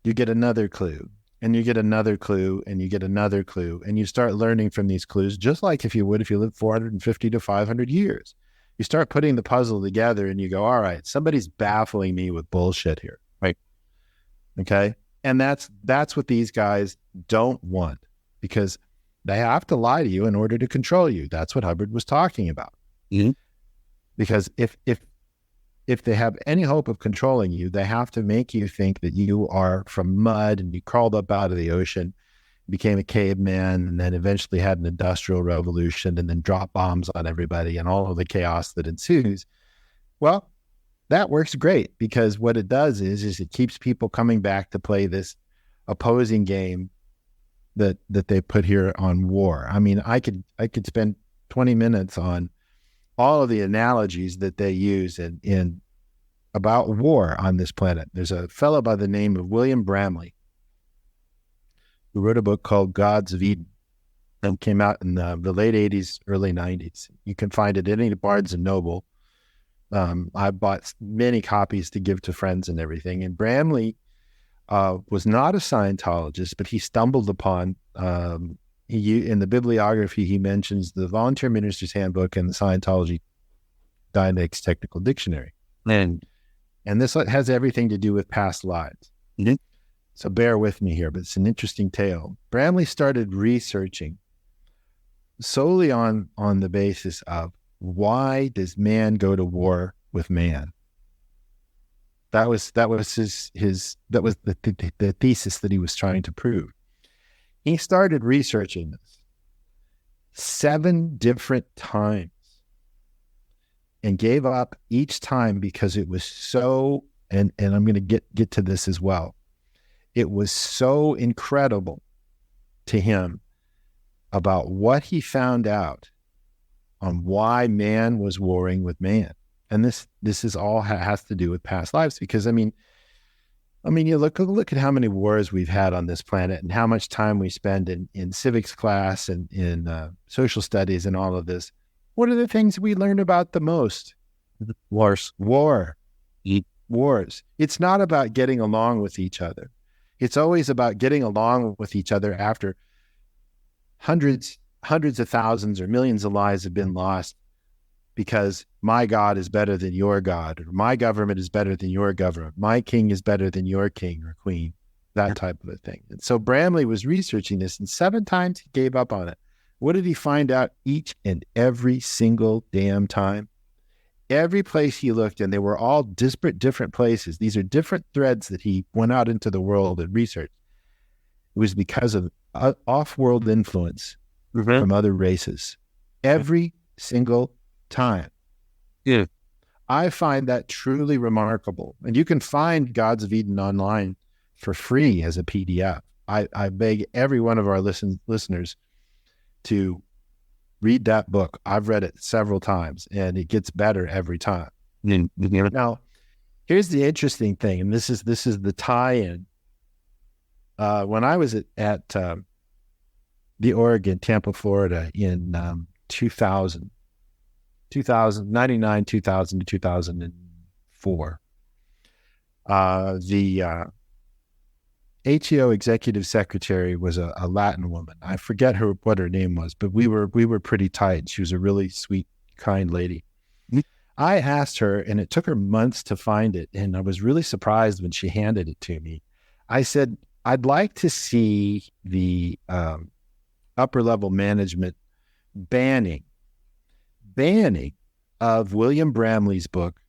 you get another clue, and you get another clue, and you get another clue, and you start learning from these clues, just like if you lived 450 to 500 years. You start putting the puzzle together, and you go, all right, somebody's baffling me with bullshit here. Right. Okay. And that's what these guys don't want, because they have to lie to you in order to control you. That's what Hubbard was talking about. Mm-hmm. Because if they have any hope of controlling you, they have to make you think that you are from mud and you crawled up out of the ocean, became a caveman, and then eventually had an industrial revolution and then dropped bombs on everybody and all of the chaos that ensues. Well, that works great, because what it does is it keeps people coming back to play this opposing game that they put here on war. I mean, I could spend 20 minutes on all of the analogies that they use in about war on this planet. There's a fellow by the name of William Bramley who wrote a book called Gods of Eden that came out in the late 80s, early 90s. You can find it at any Barnes and Noble. I bought many copies to give to friends and everything. And Bramley was not a Scientologist, but he stumbled upon in the bibliography, he mentions the Volunteer Minister's Handbook and the Scientology Dialectics Technical Dictionary. And this has everything to do with past lives. Mm-hmm. So bear with me here, but it's an interesting tale. Bramley started researching solely on the basis of, why does man go to war with man? That was the thesis that he was trying to prove. He started researching this 7 different times and gave up each time because it was so, and I'm going to get to this as well. It was so incredible to him about what he found out on why man was warring with man. And this is all has to do with past lives, because I mean, you look at how many wars we've had on this planet and how much time we spend in civics class and in social studies and all of this. What are the things we learn about the most? Wars. Wars. It's not about getting along with each other. It's always about getting along with each other after hundreds of thousands or millions of lives have been lost, because my God is better than your God, or my government is better than your government, my king is better than your king or queen, that type of a thing. And so Bramley was researching this, and 7 times he gave up on it. What did he find out each and every single damn time? Every place he looked, and they were all disparate, different places. These are different threads that he went out into the world and researched. It was because of off-world influence from other races. Every single time. Yeah. I find that truly remarkable. And you can find Gods of Eden online for free as a PDF. I beg every one of our listeners to read that book. I've read it several times, and it gets better every time. Now, here's the interesting thing, and this is the tie-in. When I was at the Oregon, Tampa, Florida in 2000, 2099, 2000 to 2004. The HEO executive secretary was a Latin woman. I forget what her name was, but we were pretty tight. She was a really sweet, kind lady. I asked her, and it took her months to find it, and I was really surprised when she handed it to me. I said, I'd like to see the upper level management banning of William Bramley's book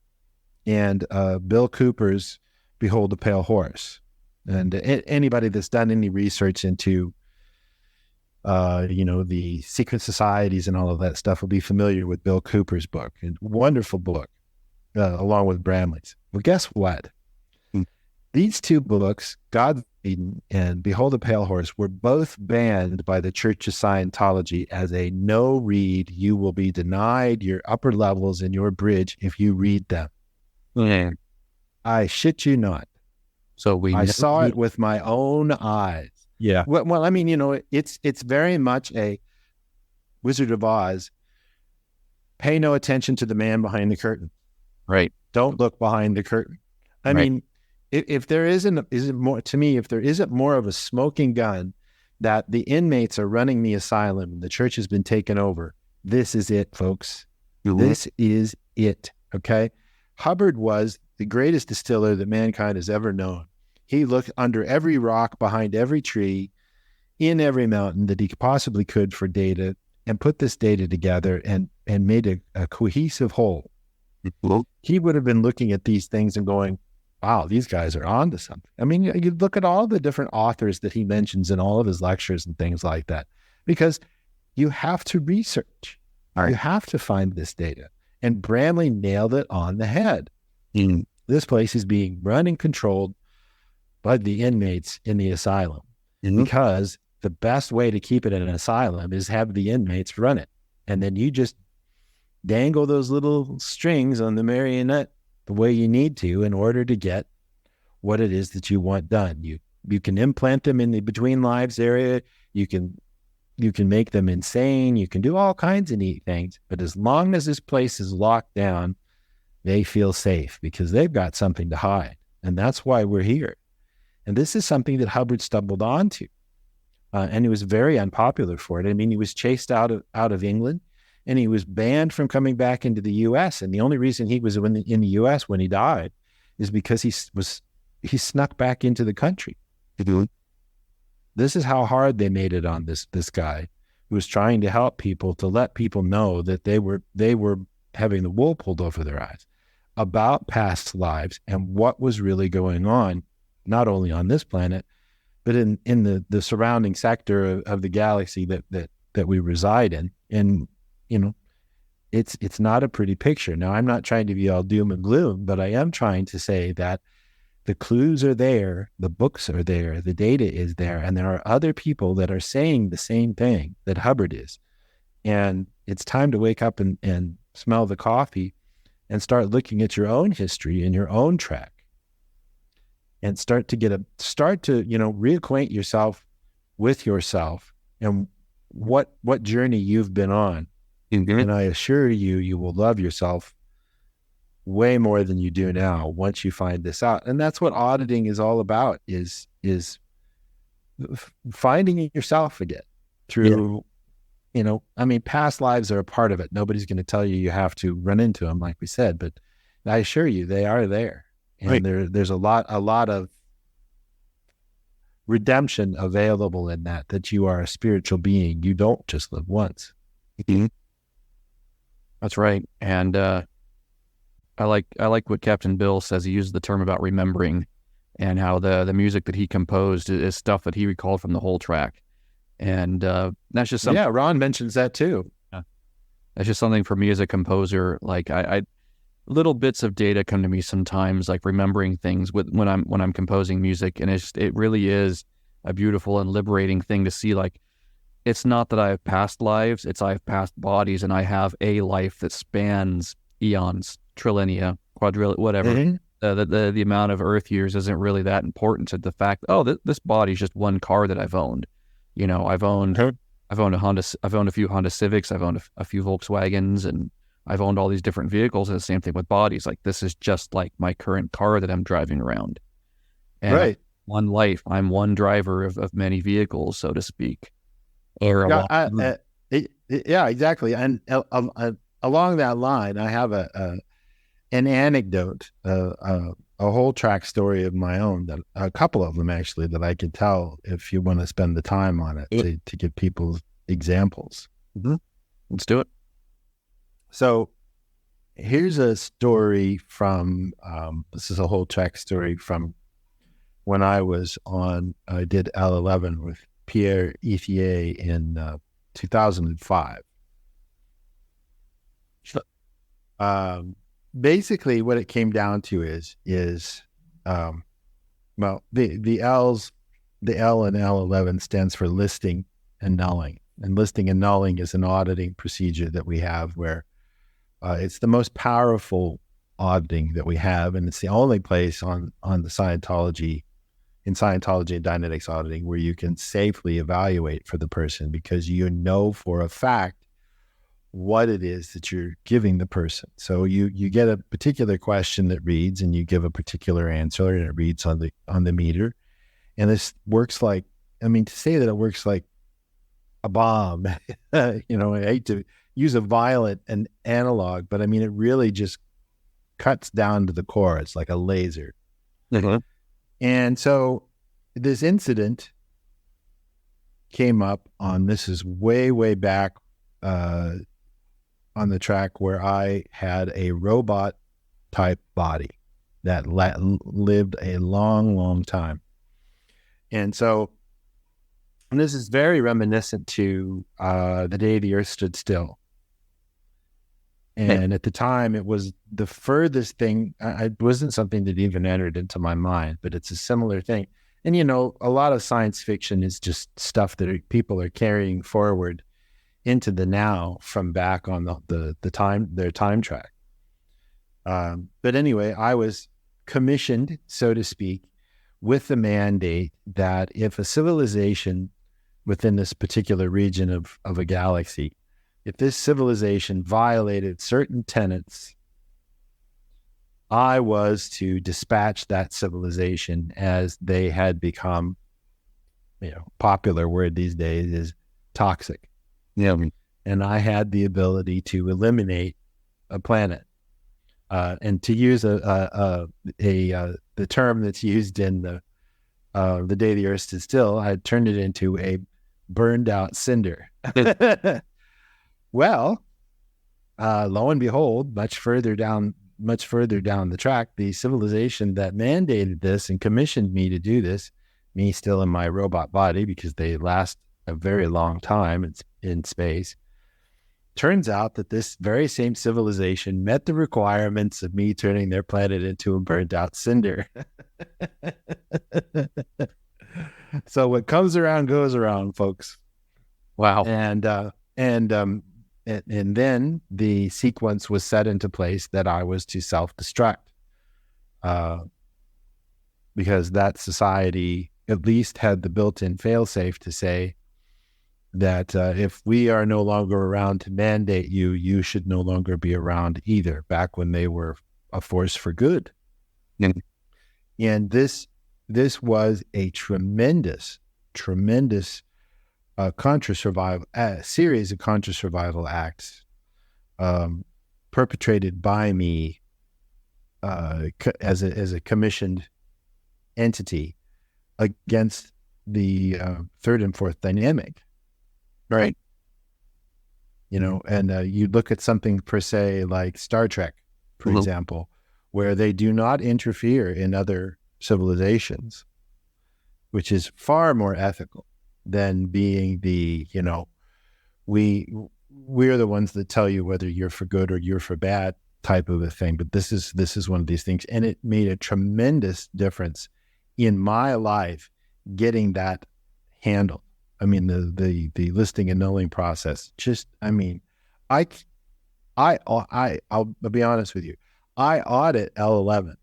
and Bill Cooper's Behold the Pale Horse. And anybody that's done any research into, the secret societies and all of that stuff will be familiar with Bill Cooper's book. A wonderful book, along with Bramley's. Well, guess what? These two books, God's Eden and Behold the Pale Horse, were both banned by the Church of Scientology as a no read. You will be denied your upper levels in your bridge if you read them. Mm. I shit you not. So I saw it with my own eyes. Yeah. Well, I mean, it's very much a Wizard of Oz. Pay no attention to the man behind the curtain. Right. Don't look behind the curtain. I mean, if there isn't more of a smoking gun that the inmates are running the asylum and the church has been taken over, this is it, folks. Mm-hmm. This is it. Okay. Hubbard was the greatest distiller that mankind has ever known. He looked under every rock, behind every tree, in every mountain that he possibly could for data, and put this data together and made a cohesive whole. Mm-hmm. He would have been looking at these things and going, wow, these guys are on to something. I mean, you look at all the different authors that he mentions in all of his lectures and things like that, because you have to research. Right. You have to find this data. And Bramley nailed it on the head. Mm. This place is being run and controlled by the inmates in the asylum, because the best way to keep it in an asylum is have the inmates run it. And then you just dangle those little strings on the marionette the way you need to in order to get what it is that you want done. You can implant them in the between lives area. You can make them insane. You can do all kinds of neat things. But as long as this place is locked down, they feel safe because they've got something to hide. And that's why we're here. And this is something that Hubbard stumbled onto. And he was very unpopular for it. I mean, he was chased out of England, and he was banned from coming back into the U.S. And the only reason he was in the U.S. when he died is because he snuck back into the country. Mm-hmm. This is how hard they made it on this guy who was trying to help people, to let people know that they were having the wool pulled over their eyes about past lives and what was really going on, not only on this planet, but in the surrounding sector of the galaxy that we reside in. And, it's not a pretty picture. Now, I'm not trying to be all doom and gloom, but I am trying to say that the clues are there, the books are there, the data is there, and there are other people that are saying the same thing that Hubbard is. And it's time to wake up and smell the coffee and start looking at your own history and your own track, and start to reacquaint yourself with yourself and what journey you've been on. Mm-hmm. And I assure you, you will love yourself way more than you do now once you find this out. And that's what auditing is all about, is finding yourself again through, past lives are a part of it. Nobody's going to tell you have to run into them, like we said, but I assure you they are there. And right. There's a lot of redemption available in that you are a spiritual being. You don't just live once. Mm-hmm. That's right. And I like what Captain Bill says. He uses the term about remembering, and how the music that he composed is stuff that he recalled from the whole track. And that's just something. Yeah, Ron mentions that too. Yeah. That's just something for me as a composer. Like I little bits of data come to me sometimes, like remembering things when I'm composing music, and it really is a beautiful and liberating thing to see. Like, it's not that I have past lives, it's I have past bodies, and I have a life that spans eons, trillinia, quadrillion, whatever. Mm-hmm. The amount of Earth years isn't really that important to the fact that, this body is just one car that I've owned. I've owned a few Honda Civics, I've owned a few Volkswagens, and I've owned all these different vehicles, and the same thing with bodies. Like, this is just like my current car that I'm driving around. And Right. one life, I'm one driver of many vehicles, so to speak. Or Yeah, along. yeah, exactly. And along that line, I have an anecdote, a whole track story of my own, that a couple of them actually, that I could tell if you want to spend the time on it to give people examples. Mm-hmm. Let's do it. So here's a story from, this is a whole track story from when I did L11 with Pierre Ethier in 2005. Basically, what it came down to is well, the L in L11 stands for listing and nulling, and listing and nulling is an auditing procedure that we have where it's the most powerful auditing that we have, and it's the only place on the Scientology and Dianetics auditing where you can safely evaluate for the person, because you know for a fact what it is that you're giving the person. So you get a particular question that reads, and you give a particular answer, and it reads on the meter. And this works like, I mean, to say that it works like a bomb, I hate to use a violent and analog, but I mean, it really just cuts down to the core. It's like a laser. Mm-hmm. And so this incident came up this is way, way back on the track, where I had a robot type body that lived a long, long time. And so, and this is very reminiscent to the day the earth stood still. And at the time, it was the furthest thing. It wasn't something that even entered into my mind, but it's a similar thing. And, a lot of science fiction is just stuff that people are carrying forward into the now from back on their time track. But anyway, I was commissioned, so to speak, with the mandate that if a civilization within this particular region of a galaxy, if this civilization violated certain tenets, I was to dispatch that civilization, as they had become, popular word these days is toxic. Yeah. And I had the ability to eliminate a planet. And to use the term that's used in the day the earth stood still, I had turned it into a burned out cinder. Well, lo and behold, much further down the track, the civilization that mandated this and commissioned me to do this, me still in my robot body, because they last a very long time in space, turns out that this very same civilization met the requirements of me turning their planet into a burned out cinder. So what comes around goes around, folks. Wow. And then the sequence was set into place that I was to self-destruct, because that society at least had the built-in fail-safe to say that if we are no longer around to mandate you, you should no longer be around either, back when they were a force for good. Mm-hmm. And this was a tremendous contra-survival series of contra-survival acts perpetrated by me as a commissioned entity against the third and fourth dynamic. Right. And you look at something per se like Star Trek, for Mm-hmm. example, where they do not interfere in other civilizations, which is far more ethical than being we're the ones that tell you whether you're for good or you're for bad type of a thing. But this is one of these things, and it made a tremendous difference in my life getting that handled. I mean, the listing and nulling process. Just, I mean, I'll be honest with you. I audit L11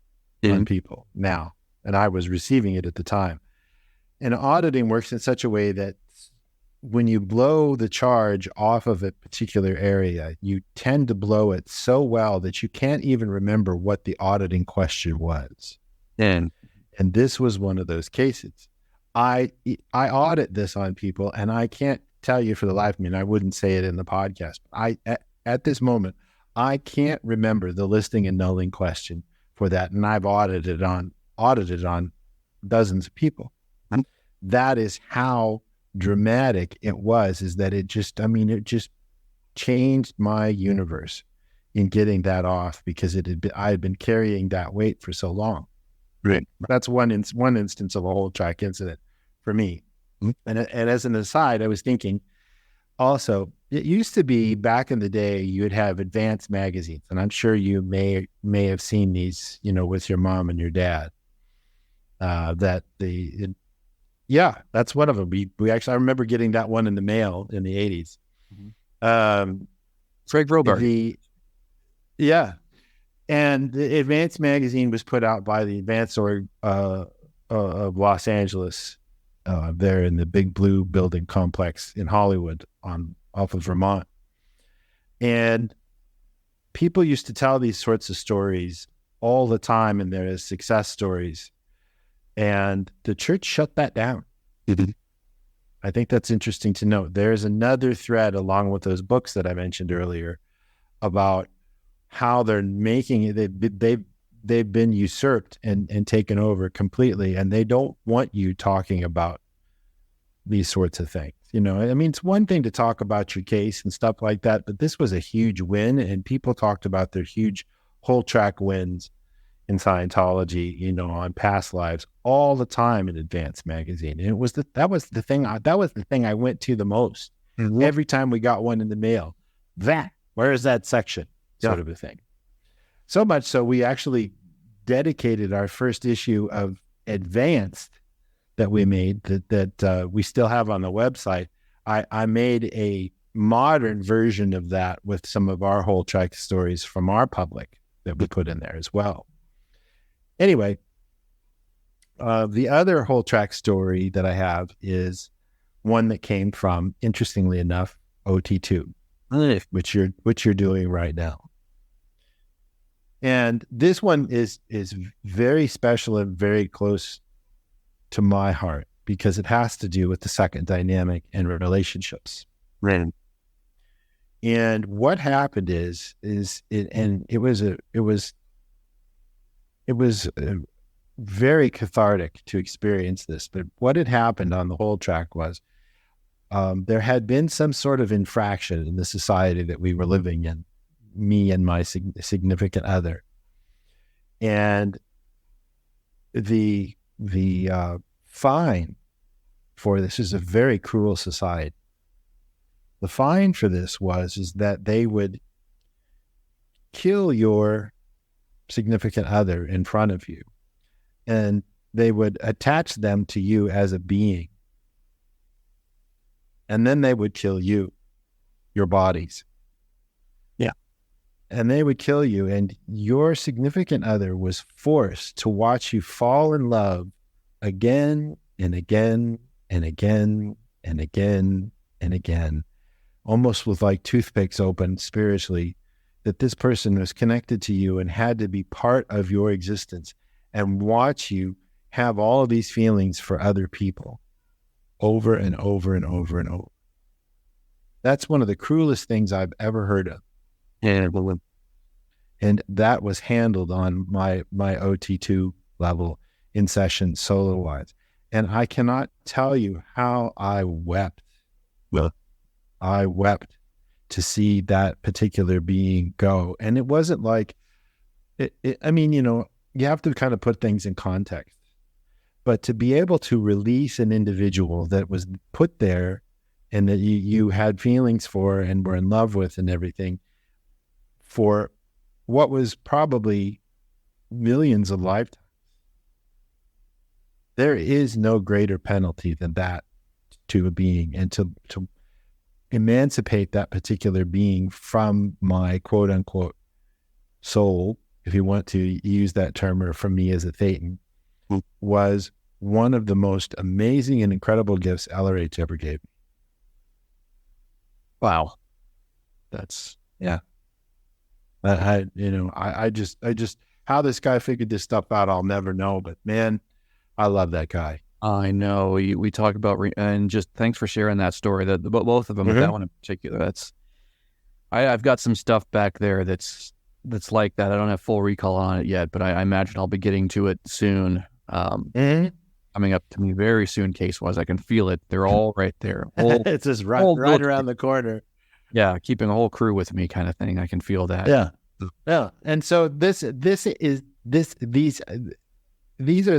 on people now, and I was receiving it at the time. And auditing works in such a way that when you blow the charge off of a particular area, you tend to blow it so well that you can't even remember what the auditing question was. And this was one of those cases. I audit this on people, and I can't tell you for the life of me, and I wouldn't say it in the podcast. At this moment, I can't remember the listing and nulling question for that, and I've audited on dozens of people. That is how dramatic it was. Is that it just changed my universe in getting that off, because I had been carrying that weight for so long. Right. That's one instance of a whole track incident for me. And as an aside, I was thinking also, it used to be back in the day, you would have advanced magazines, and I'm sure you may have seen these, with your mom and your dad. That's one of them. We actually, I remember getting that one in the mail in the 80s. Craig Robart. And the Advanced magazine was put out by the Advanced Org of Los Angeles, there in the Big Blue building complex in Hollywood off of Vermont. And people used to tell these sorts of stories all the time, and they're as success stories. And the church shut that down. I think that's interesting to note. There's another thread along with those books that I mentioned earlier about how they're making it. They've been usurped and taken over completely, and they don't want you talking about these sorts of things. It's one thing to talk about your case and stuff like that, but this was a huge win, and people talked about their huge whole track wins in Scientology, on past lives all the time in Advanced magazine. And that was the thing I went to the most. Every time we got one in the mail. Where is that section? Sort of a thing. So much so we actually dedicated our first issue of Advanced that we made that we still have on the website. I made a modern version of that with some of our whole track stories from our public that we put in there as well. Anyway, the other whole track story that I have is one that came from, interestingly enough, OT2, which you're doing right now. And this one is very special and very close to my heart, because it has to do with the second dynamic and relationships. Right. And what happened it was very cathartic to experience this. But what had happened on the whole track was there had been some sort of infraction in the society that we were living in, me and my significant other. And the fine for this is a very cruel society. The fine for this is that they would kill your significant other in front of you, and they would attach them to you as a being, and then they would kill you, your bodies. And they would kill you, and your significant other was forced to watch you fall in love again and again and again and again and again, almost with like toothpicks open spiritually, that this person was connected to you and had to be part of your existence, and watch you have all of these feelings for other people over and over and over and over. That's one of the cruelest things I've ever heard of. And that was handled on my OT2 level in session solo wise. And I cannot tell you how I wept. I wept to see that particular being go. And it wasn't like, you have to kind of put things in context. But to be able to release an individual that was put there and that you had feelings for and were in love with and everything, for what was probably millions of lifetimes. There is no greater penalty than that to a being, and to emancipate that particular being from my quote unquote soul, if you want to use that term, or from me as a Thetan, was one of the most amazing and incredible gifts LRH ever gave me. Wow. That's Yeah. I just how this guy figured this stuff out, I'll never know. But man, I love that guy. I know we talk about and just thanks for sharing that story. That both of them, but that one in particular, that's I've got some stuff back there that's like that. I don't have full recall on it yet, but I imagine I'll be getting to it soon. Coming up to me very soon, case wise. I can feel it. They're all right there. It's just right around the corner. Yeah, keeping a whole crew with me, kind of thing. I can feel that. Yeah. And so these are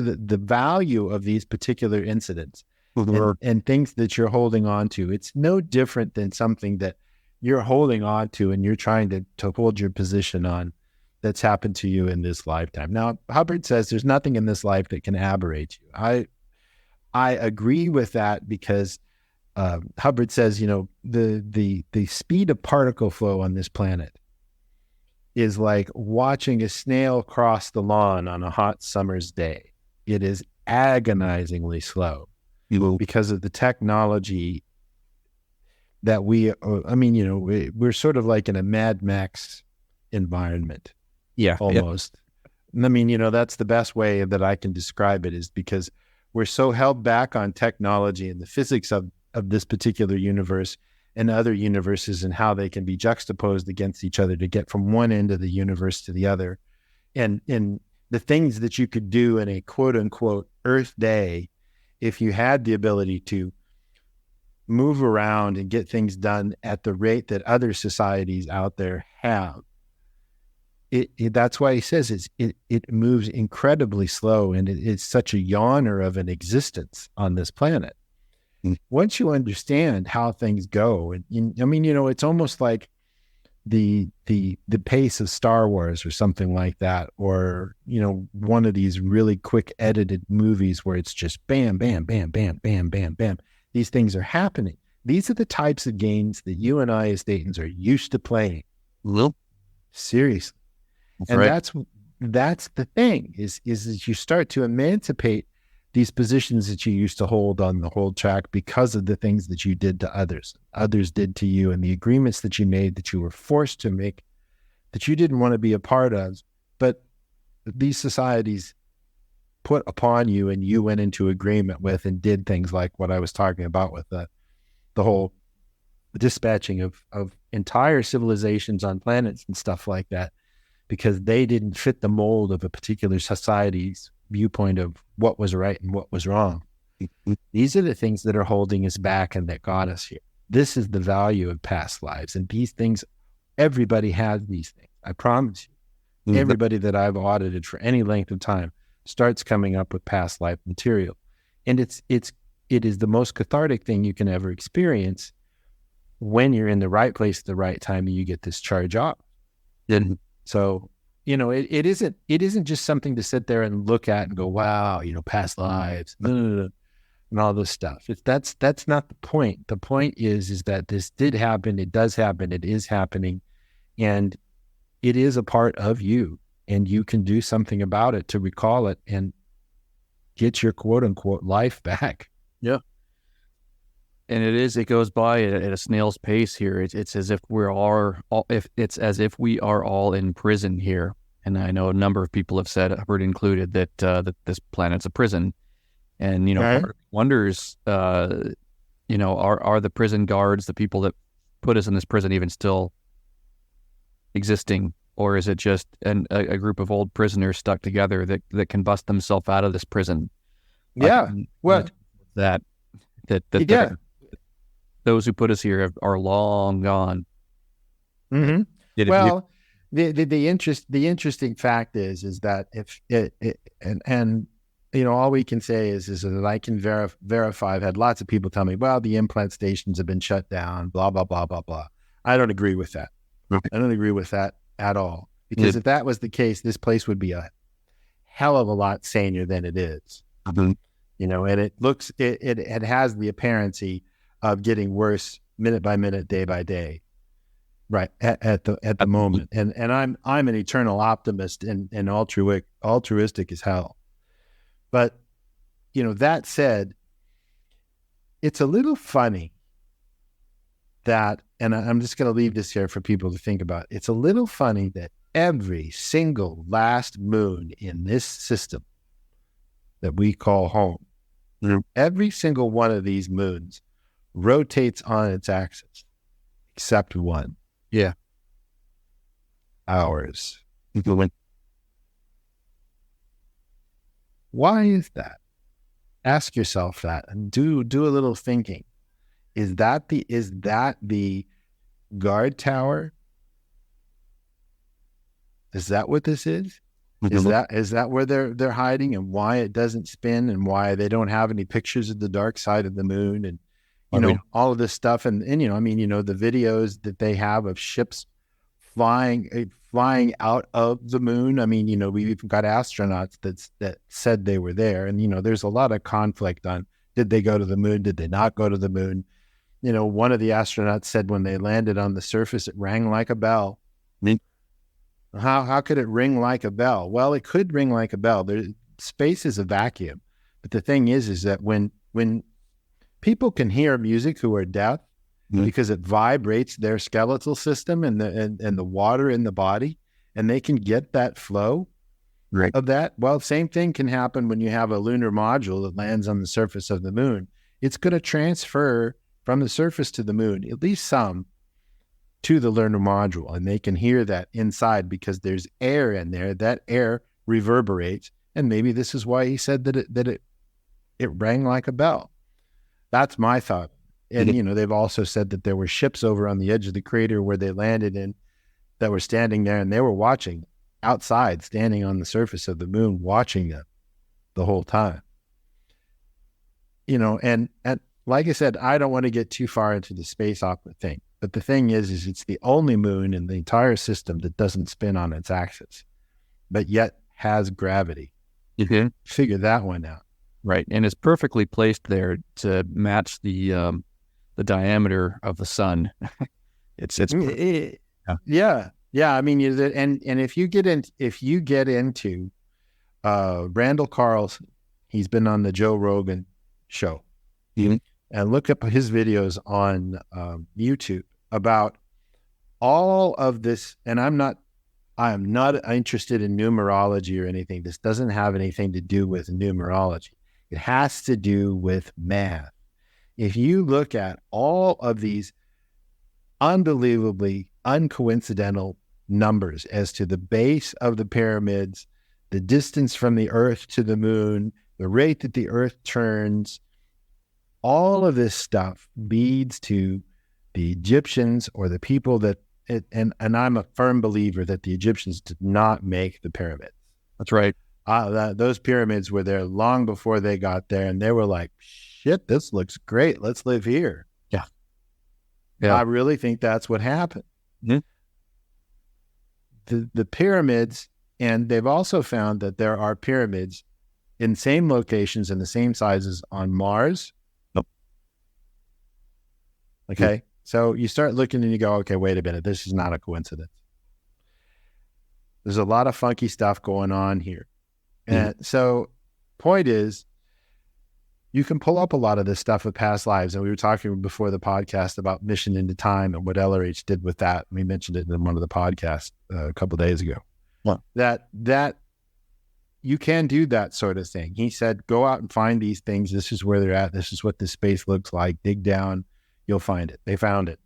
the value of these particular incidents and things that you're holding on to. It's no different than something that you're holding on to and you're trying to hold your position on that's happened to you in this lifetime. Now, Hubbard says there's nothing in this life that can aberrate you. I agree with that because Hubbard says, the speed of particle flow on this planet is like watching a snail cross the lawn on a hot summer's day. It is agonizingly slow because of the technology that we're sort of like in a Mad Max environment. Yeah. Almost. Yeah. I mean, that's the best way that I can describe it, is because we're so held back on technology and the physics of this particular universe and other universes and how they can be juxtaposed against each other to get from one end of the universe to the other. And the things that you could do in a quote unquote Earth day, if you had the ability to move around and get things done at the rate that other societies out there have. That's why he says it moves incredibly slow, and it's such a yawner of an existence on this planet. Once you understand how things go, and it's almost like the pace of Star Wars or something like that, or one of these really quick edited movies where it's just bam, bam, bam, bam, bam, bam, bam. These things are happening. These are the types of games that you and I as Daytons are used to playing. Seriously. And right. That's the thing is you start to emancipate these positions that you used to hold on the hold track because of the things that you did to others did to you, and the agreements that you made that you were forced to make that you didn't want to be a part of, but these societies put upon you and you went into agreement with and did things like what I was talking about with the whole dispatching of entire civilizations on planets and stuff like that, because they didn't fit the mold of a particular society's viewpoint of what was right and what was wrong. These are the things that are holding us back and that got us here. This is the value of past lives. And these things, everybody has these things. I promise you. Everybody that I've audited for any length of time starts coming up with past life material. And it is the most cathartic thing you can ever experience when you're in the right place at the right time and you get this charge off. And so, it isn't just something to sit there and look at and go, wow, past lives, and all this stuff. That's not the point. The point is that this did happen. It does happen. It is happening. And it is a part of you, and you can do something about it to recall it and get your quote unquote life back. Yeah. And it goes by at a snail's pace here. It's as if as if we are all in prison here. And I know a number of people have said, Hubbard included, that this planet's a prison. And part of me wonders, are the prison guards, the people that put us in this prison, even still existing, or is it just a group of old prisoners stuck together that can bust themselves out of this prison? Yeah. That those who put us here are long gone. Mm-hmm. Well, the interesting fact is that if all we can say is that I can verify. I've had lots of people tell me, well, the implant stations have been shut down, blah, blah, blah, blah, blah. I don't agree with that. Okay. I don't agree with that at all. Because if that was the case, this place would be a hell of a lot saner than it is. Mm-hmm. And it has the appearancy of getting worse minute by minute, day by day, right at the moment. And I'm an eternal optimist and altruistic as hell. But that said, it's a little funny that, and I'm just going to leave this here for people to think about. It's a little funny that every single last moon in this system that we call home, every single one of these moons rotates on its axis, except one. Yeah. Ours. Why is that? Ask yourself that and do a little thinking. Is that the guard tower? Is that what this is? Is that where they're hiding, and why it doesn't spin, and why they don't have any pictures of the dark side of the moon, and all of this stuff, and the videos that they have of ships flying out of the moon. We've even got astronauts that said they were there, and there's a lot of conflict on, did they go to the moon, did they not go to the moon? One of the astronauts said when they landed on the surface, it rang like a bell. How could it ring like a bell? Well, it could ring like a bell. Space is a vacuum, but the thing is that when people can hear music who are deaf, because it vibrates their skeletal system and the water in the body, and they can get that flow of that. Well, same thing can happen when you have a lunar module that lands on the surface of the moon. It's going to transfer from the surface to the moon, at least some, to the lunar module, and they can hear that inside because there's air in there. That air reverberates, and maybe this is why he said that it rang like a bell. That's my thought. And, they've also said that there were ships over on the edge of the crater where they landed in that were standing there, and they were watching outside, standing on the surface of the moon, watching them the whole time. And like I said, I don't want to get too far into the space opera thing. But the thing is it's the only moon in the entire system that doesn't spin on its axis, but yet has gravity. Figure that one out. Right. And it's perfectly placed there to match the diameter of the sun. It's yeah. And if you get into Randall Carlson, he's been on the Joe Rogan show, and look up his videos on YouTube about all of this. And I am not interested in numerology or anything. This doesn't have anything to do with numerology. It has to do with math. If you look at all of these unbelievably uncoincidental numbers as to the base of the pyramids, the distance from the earth to the moon, the rate that the earth turns, all of this stuff leads to the Egyptians, or the people and I'm a firm believer that the Egyptians did not make the pyramids. That's right. Those pyramids were there long before they got there, and they were like, shit, this looks great. Let's live here. Yeah. I really think that's what happened. The pyramids, and they've also found that there are pyramids in same locations and the same sizes on Mars. Okay. So you start looking and you go, okay, wait a minute. This is not a coincidence. There's a lot of funky stuff going on here. And so point is, you can pull up a lot of this stuff with past lives. And we were talking before the podcast about mission into time and what LRH did with that. We mentioned it in one of the podcasts a couple of days ago. That you can do that sort of thing. He said, go out and find these things. This is where they're at. This is what this space looks like. Dig down. You'll find it. They found it.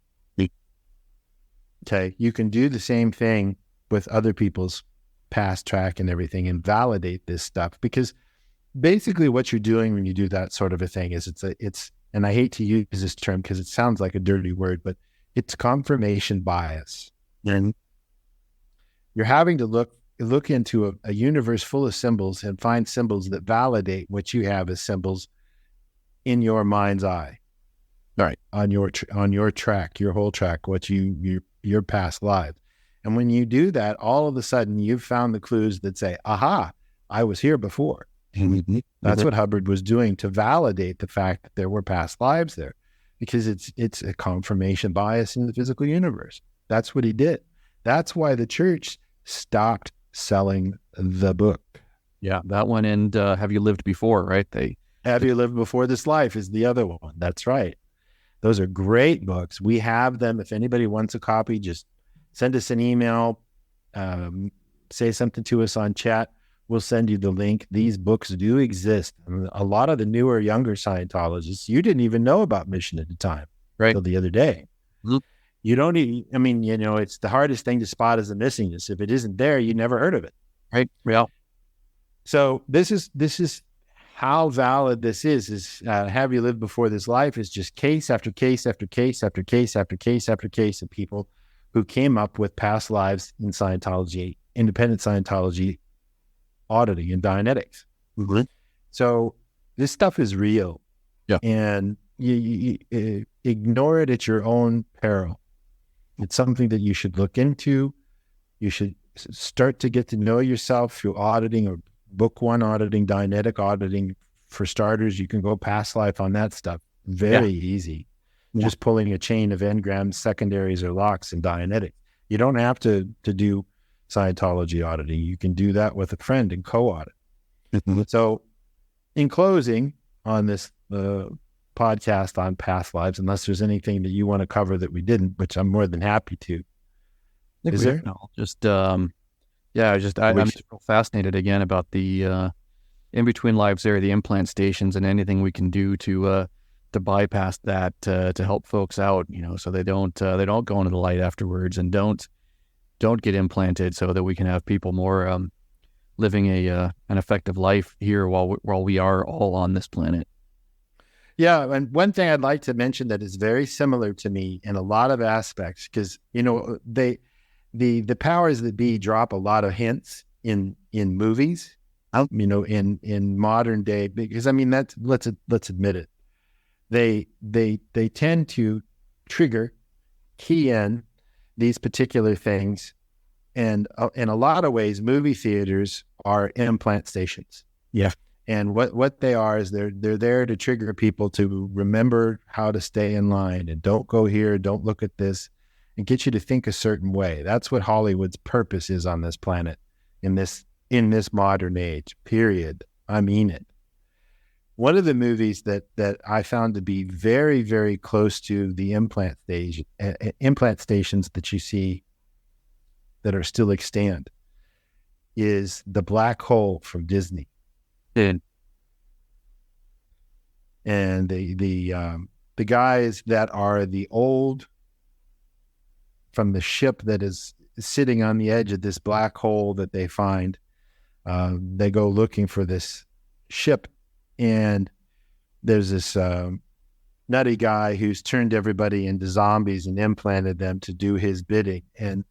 Okay. You can do the same thing with other people's past track and everything and validate this stuff, because basically what you're doing when you do that sort of a thing is it's, and I hate to use this term because it sounds like a dirty word, but it's confirmation bias. And you're having to look into a universe full of symbols and find symbols that validate what you have as symbols in your mind's eye. All right. On your track, your whole track, what your past lives. And when you do that, all of a sudden you've found the clues that say, aha, I was here before. That's what Hubbard was doing to validate the fact that there were past lives there, because it's a confirmation bias in the physical universe. That's what he did. That's why the church stopped selling the book. Yeah, that one. And Have You Lived Before, right? Have You Lived Before This Life is the other one. That's right. Those are great books. We have them. If anybody wants a copy, just send us an email, say something to us on chat. We'll send you the link. These books do exist. I mean, a lot of the newer, younger Scientologists, you didn't even know about Mission at the time, right? Until the other day. Mm-hmm. You don't even, I mean, it's the hardest thing to spot is the missingness. If it isn't there, you never heard of it. Right. Yeah. So this is how valid this is have you lived before this life is just case after case after case after case after case after case of people who came up with past lives in Scientology, independent Scientology, auditing and Dianetics. Mm-hmm. So this stuff is real. Yeah. And you ignore it at your own peril. It's something that you should look into. You should start to get to know yourself through auditing or book one auditing, Dianetic auditing. For starters, you can go past life on that stuff. Very easy. Yeah. Just pulling a chain of engrams, secondaries, or locks in Dianetic. You don't have to do Scientology auditing. You can do that with a friend and co-audit. Mm-hmm. So in closing on this podcast on past lives, unless there's anything that you want to cover that we didn't, which I'm more than happy to. Is there? No, I'm just fascinated again about the in between lives there, the implant stations, and anything we can do to bypass that to help folks out, so they don't go into the light afterwards and don't get implanted, so that we can have people more living an effective life here while we are all on this planet. Yeah, and one thing I'd like to mention that is very similar to me in a lot of aspects, because the powers that be drop a lot of hints in movies, in modern day, because I mean let's admit it, they tend to key in these particular things, and in a lot of ways, movie theaters are implant stations. Yeah. And what they are is they're there to trigger people to remember how to stay in line and don't go here, don't look at this, and get you to think a certain way. That's what Hollywood's purpose is on this planet, in this modern age, period. I mean it. One of the movies that I found to be very, very close to the implant stations that you see that are still extant is The Black Hole from Disney. And the guys that are the old from the ship that is sitting on the edge of this black hole that they find, they go looking for this ship, and there's this nutty guy who's turned everybody into zombies and implanted them to do his bidding, and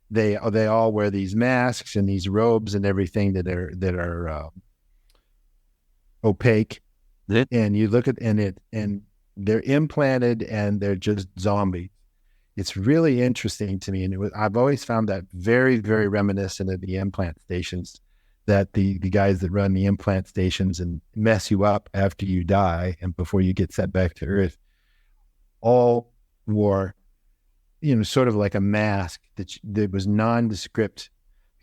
they all wear these masks and these robes and everything that are opaque. And you look at and they're implanted and they're just zombies. It's really interesting to me, and I've always found that very, very reminiscent of the implant stations, that the guys that run the implant stations and mess you up after you die and before you get sent back to Earth, all wore, sort of like a mask that was nondescript,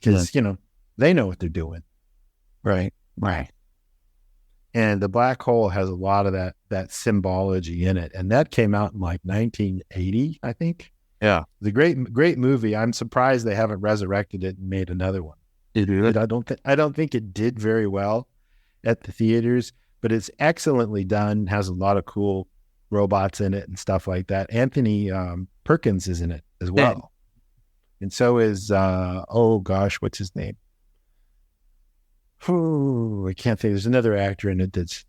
because they know what they're doing. Right. And The Black Hole has a lot of that symbology in it. And that came out in like 1980, I think. Yeah. The great movie. I'm surprised they haven't resurrected it and made another one. I don't think it did very well at the theaters, but it's excellently done, has a lot of cool robots in it and stuff like that. Anthony Perkins is in it as well. Yeah. And so is, what's his name? I can't think. There's another actor in it that's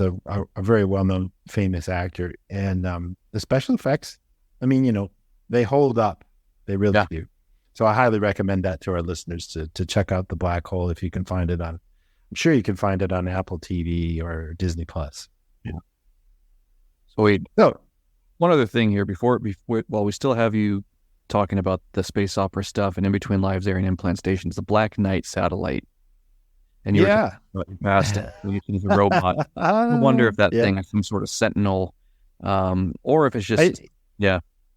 a very well-known, famous actor. And the special effects, I mean, they hold up. They really do. So I highly recommend that to our listeners to check out The Black Hole if you can find it on. I'm sure you can find it on Apple TV or Disney Plus. Yeah. So one other thing here before while we still have you talking about the space opera stuff and in between lives there and implant stations, the Black Knight satellite. And you were past it. It's a robot. I wonder if that thing is some sort of sentinel, or if it's just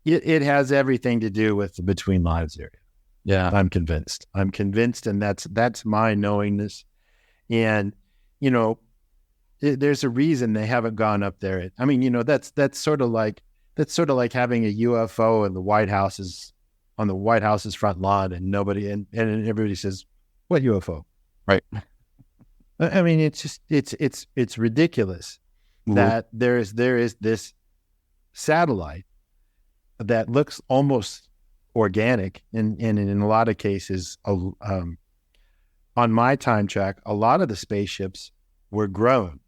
It has everything to do with the between lives area. Yeah, I'm convinced, and that's my knowingness. And there's a reason they haven't gone up there. I mean, that's sort of like That's sort of like having a UFO in the White House's on the White House's front lawn, and nobody and everybody says, "What UFO?" Right. I mean, it's just it's ridiculous that there is this satellite that looks almost organic, and in a lot of cases, on my time track, a lot of the spaceships were grown.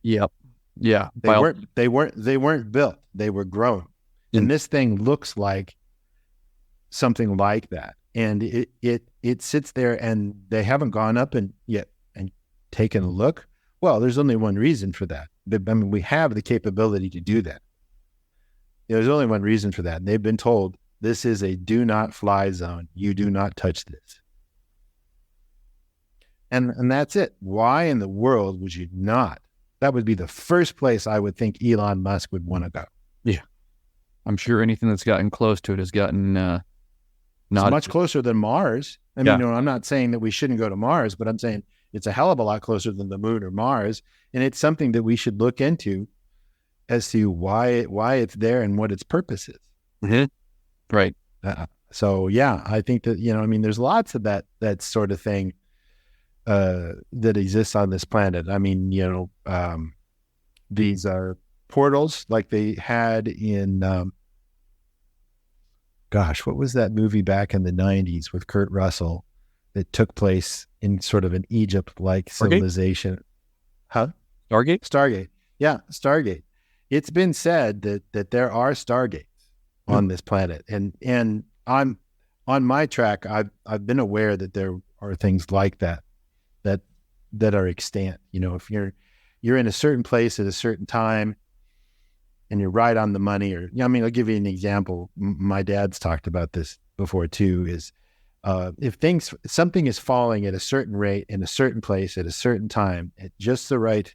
Yep. Yeah. They weren't built. They were grown. And this thing looks like something like that. And it sits there, and they haven't gone up and taken a look. Well, there's only one reason for that. I mean, we have the capability to do that. There's only one reason for that. And they've been told, this is a do not fly zone. You do not touch this. And that's it. Why in the world would you not? That would be the first place I would think Elon Musk would want to go. Yeah. I'm sure anything that's gotten close to it has gotten not much closer than Mars. I mean, I'm not saying that we shouldn't go to Mars, but I'm saying it's a hell of a lot closer than the moon or Mars. And it's something that we should look into as to why it's there and what its purpose is. Mm-hmm. Right. So, yeah, I think that, I mean, there's lots of that sort of thing that exists on this planet. I mean, these are portals like they had in, what was that movie back in the 90s with Kurt Russell that took place in sort of an Egypt-like civilization? Huh? Stargate. Yeah, Stargate. It's been said that there are Stargates on this planet. And I'm on my track, I've been aware that there are things like that are extant. If you're in a certain place at a certain time and you're right on the money, or I mean, I'll give you an example. My dad's talked about this before too, is if something is falling at a certain rate in a certain place at a certain time at just the right,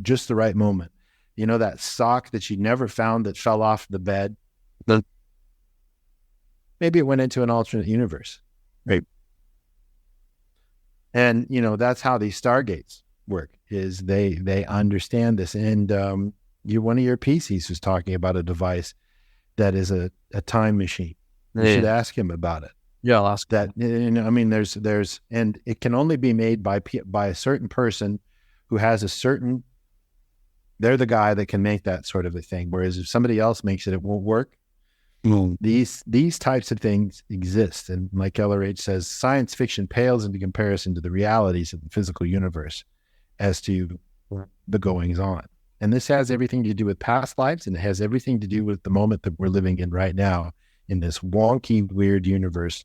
just the right moment. That sock that you never found that fell off the bed. Maybe it went into an alternate universe. Right. And, that's how these Stargates work, is they understand this. And one of your PCs was talking about a device that is a time machine. You should ask him about it. Yeah, I'll ask that. I mean, there's, and it can only be made by a certain person who has they're the guy that can make that sort of a thing. Whereas if somebody else makes it, it won't work. These types of things exist. And like LRH says, science fiction pales into comparison to the realities of the physical universe as to the goings on. And this has everything to do with past lives, and it has everything to do with the moment that we're living in right now in this wonky, weird universe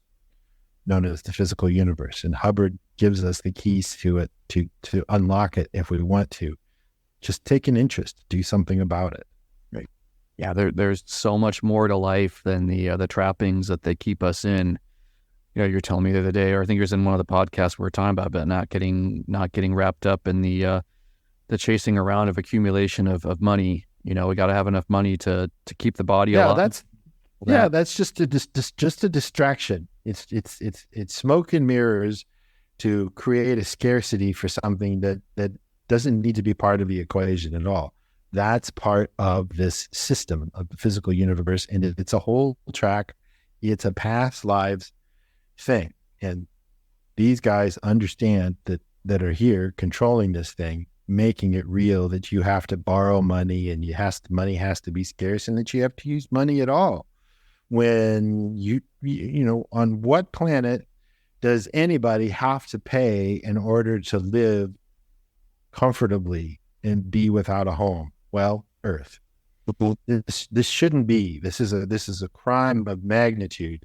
known as the physical universe. And Hubbard gives us the keys to it to unlock it if we want to. Just take an interest, do something about it. Right. Yeah, there's so much more to life than the trappings that they keep us in. You're telling me the other day, or I think it was in one of the podcasts we were talking about not getting wrapped up in the chasing around of accumulation of money. We got to have enough money to keep the body alive. That's just a distraction. It's smoke and mirrors to create a scarcity for something that doesn't need to be part of the equation at all. That's part of this system of the physical universe, and it's a whole track. It's a past lives thing, and these guys understand that are here controlling this thing, making it real, that you have to borrow money, and money has to be scarce, and that you have to use money at all. When you on what planet does anybody have to pay in order to live comfortably and be without a home? Well, Earth. This shouldn't be. This is a crime of magnitude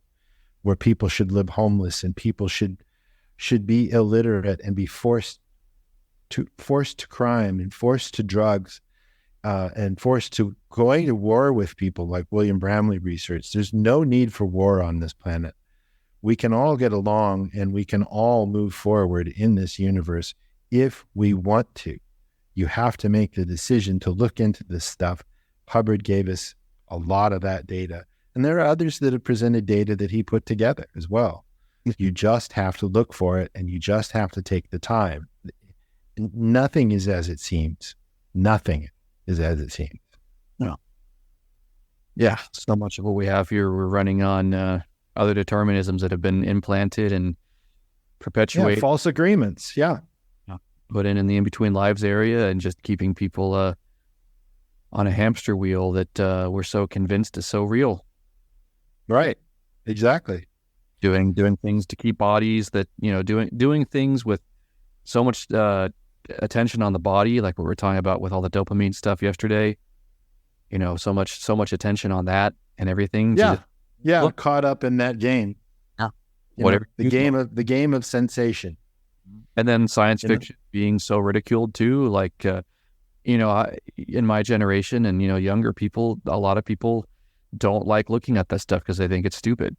where people should live homeless, and people should be illiterate and be forced to crime and forced to drugs, and forced to going to war with people like William Bramley Research. There's no need for war on this planet. We can all get along, and we can all move forward in this universe if we want to. You have to make the decision to look into this stuff. Hubbard gave us a lot of that data. And there are others that have presented data that he put together as well. You just have to look for it, and you just have to take the time. Nothing is as it seems. Nothing is as it seems. No. Yeah, so much of what we have here, we're running on other determinisms that have been implanted and Yeah, perpetuated, false agreements. Yeah, put in the in-between lives area, and just keeping people on a hamster wheel that we're so convinced is so real. right. Exactly. Doing things to keep bodies that, doing things with so much attention on the body, like what we were talking about with all the dopamine stuff yesterday. So much attention on that and everything. Yeah, yeah. Look, Caught up in that game. yeah, Whatever whatever. the game of sensation. And then science fiction being so ridiculed too, like in my generation and younger people, a lot of people don't like looking at that stuff because they think it's stupid.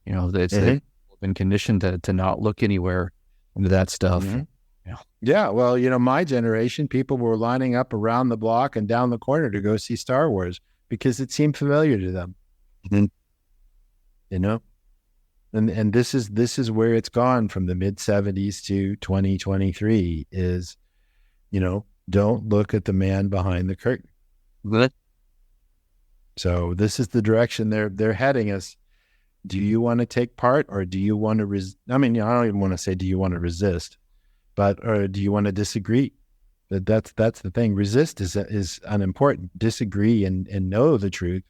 They've been conditioned to not look anywhere into that stuff. Mm-hmm. Yeah, well, my generation, people were lining up around the block and down the corner to go see Star Wars because it seemed familiar to them. Mm-hmm. And this is where it's gone from the mid 70s to 2023 is, don't look at the man behind the curtain. Good. So this is the direction they're heading us. Do you want to take part, or do you want to I don't even want to say, do you want to resist? Or do you want to disagree? That's the thing. Resist is unimportant. Disagree and know the truth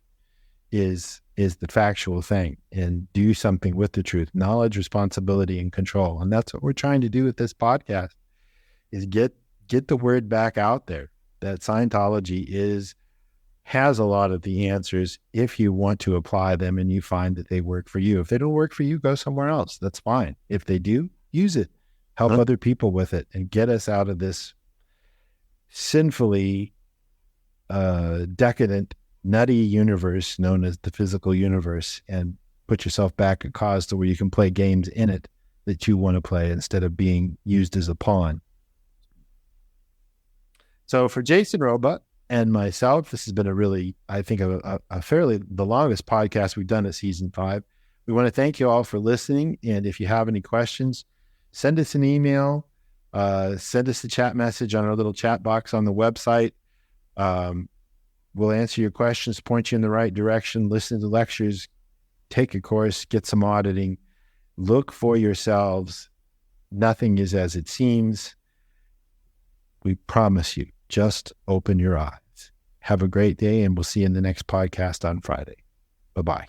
is the factual thing, and do something with the truth. Knowledge, responsibility, and control. And that's what we're trying to do with this podcast, is get the word back out there that Scientology has a lot of the answers if you want to apply them and you find that they work for you. If they don't work for you, go somewhere else. That's fine. If they do, use it. Help other people with it and get us out of this sinfully decadent, nutty universe known as the physical universe, and put yourself back at cause to where you can play games in it that you want to play instead of being used as a pawn. So for Jason Roba and myself, this has been a fairly the longest podcast we've done at season 5. We want to thank you all for listening. And if you have any questions, send us an email, send us a chat message on our little chat box on the website. We'll answer your questions, point you in the right direction, listen to lectures, take a course, get some auditing, look for yourselves. Nothing is as it seems. We promise you, just open your eyes. Have a great day, and we'll see you in the next podcast on Friday. Bye-bye.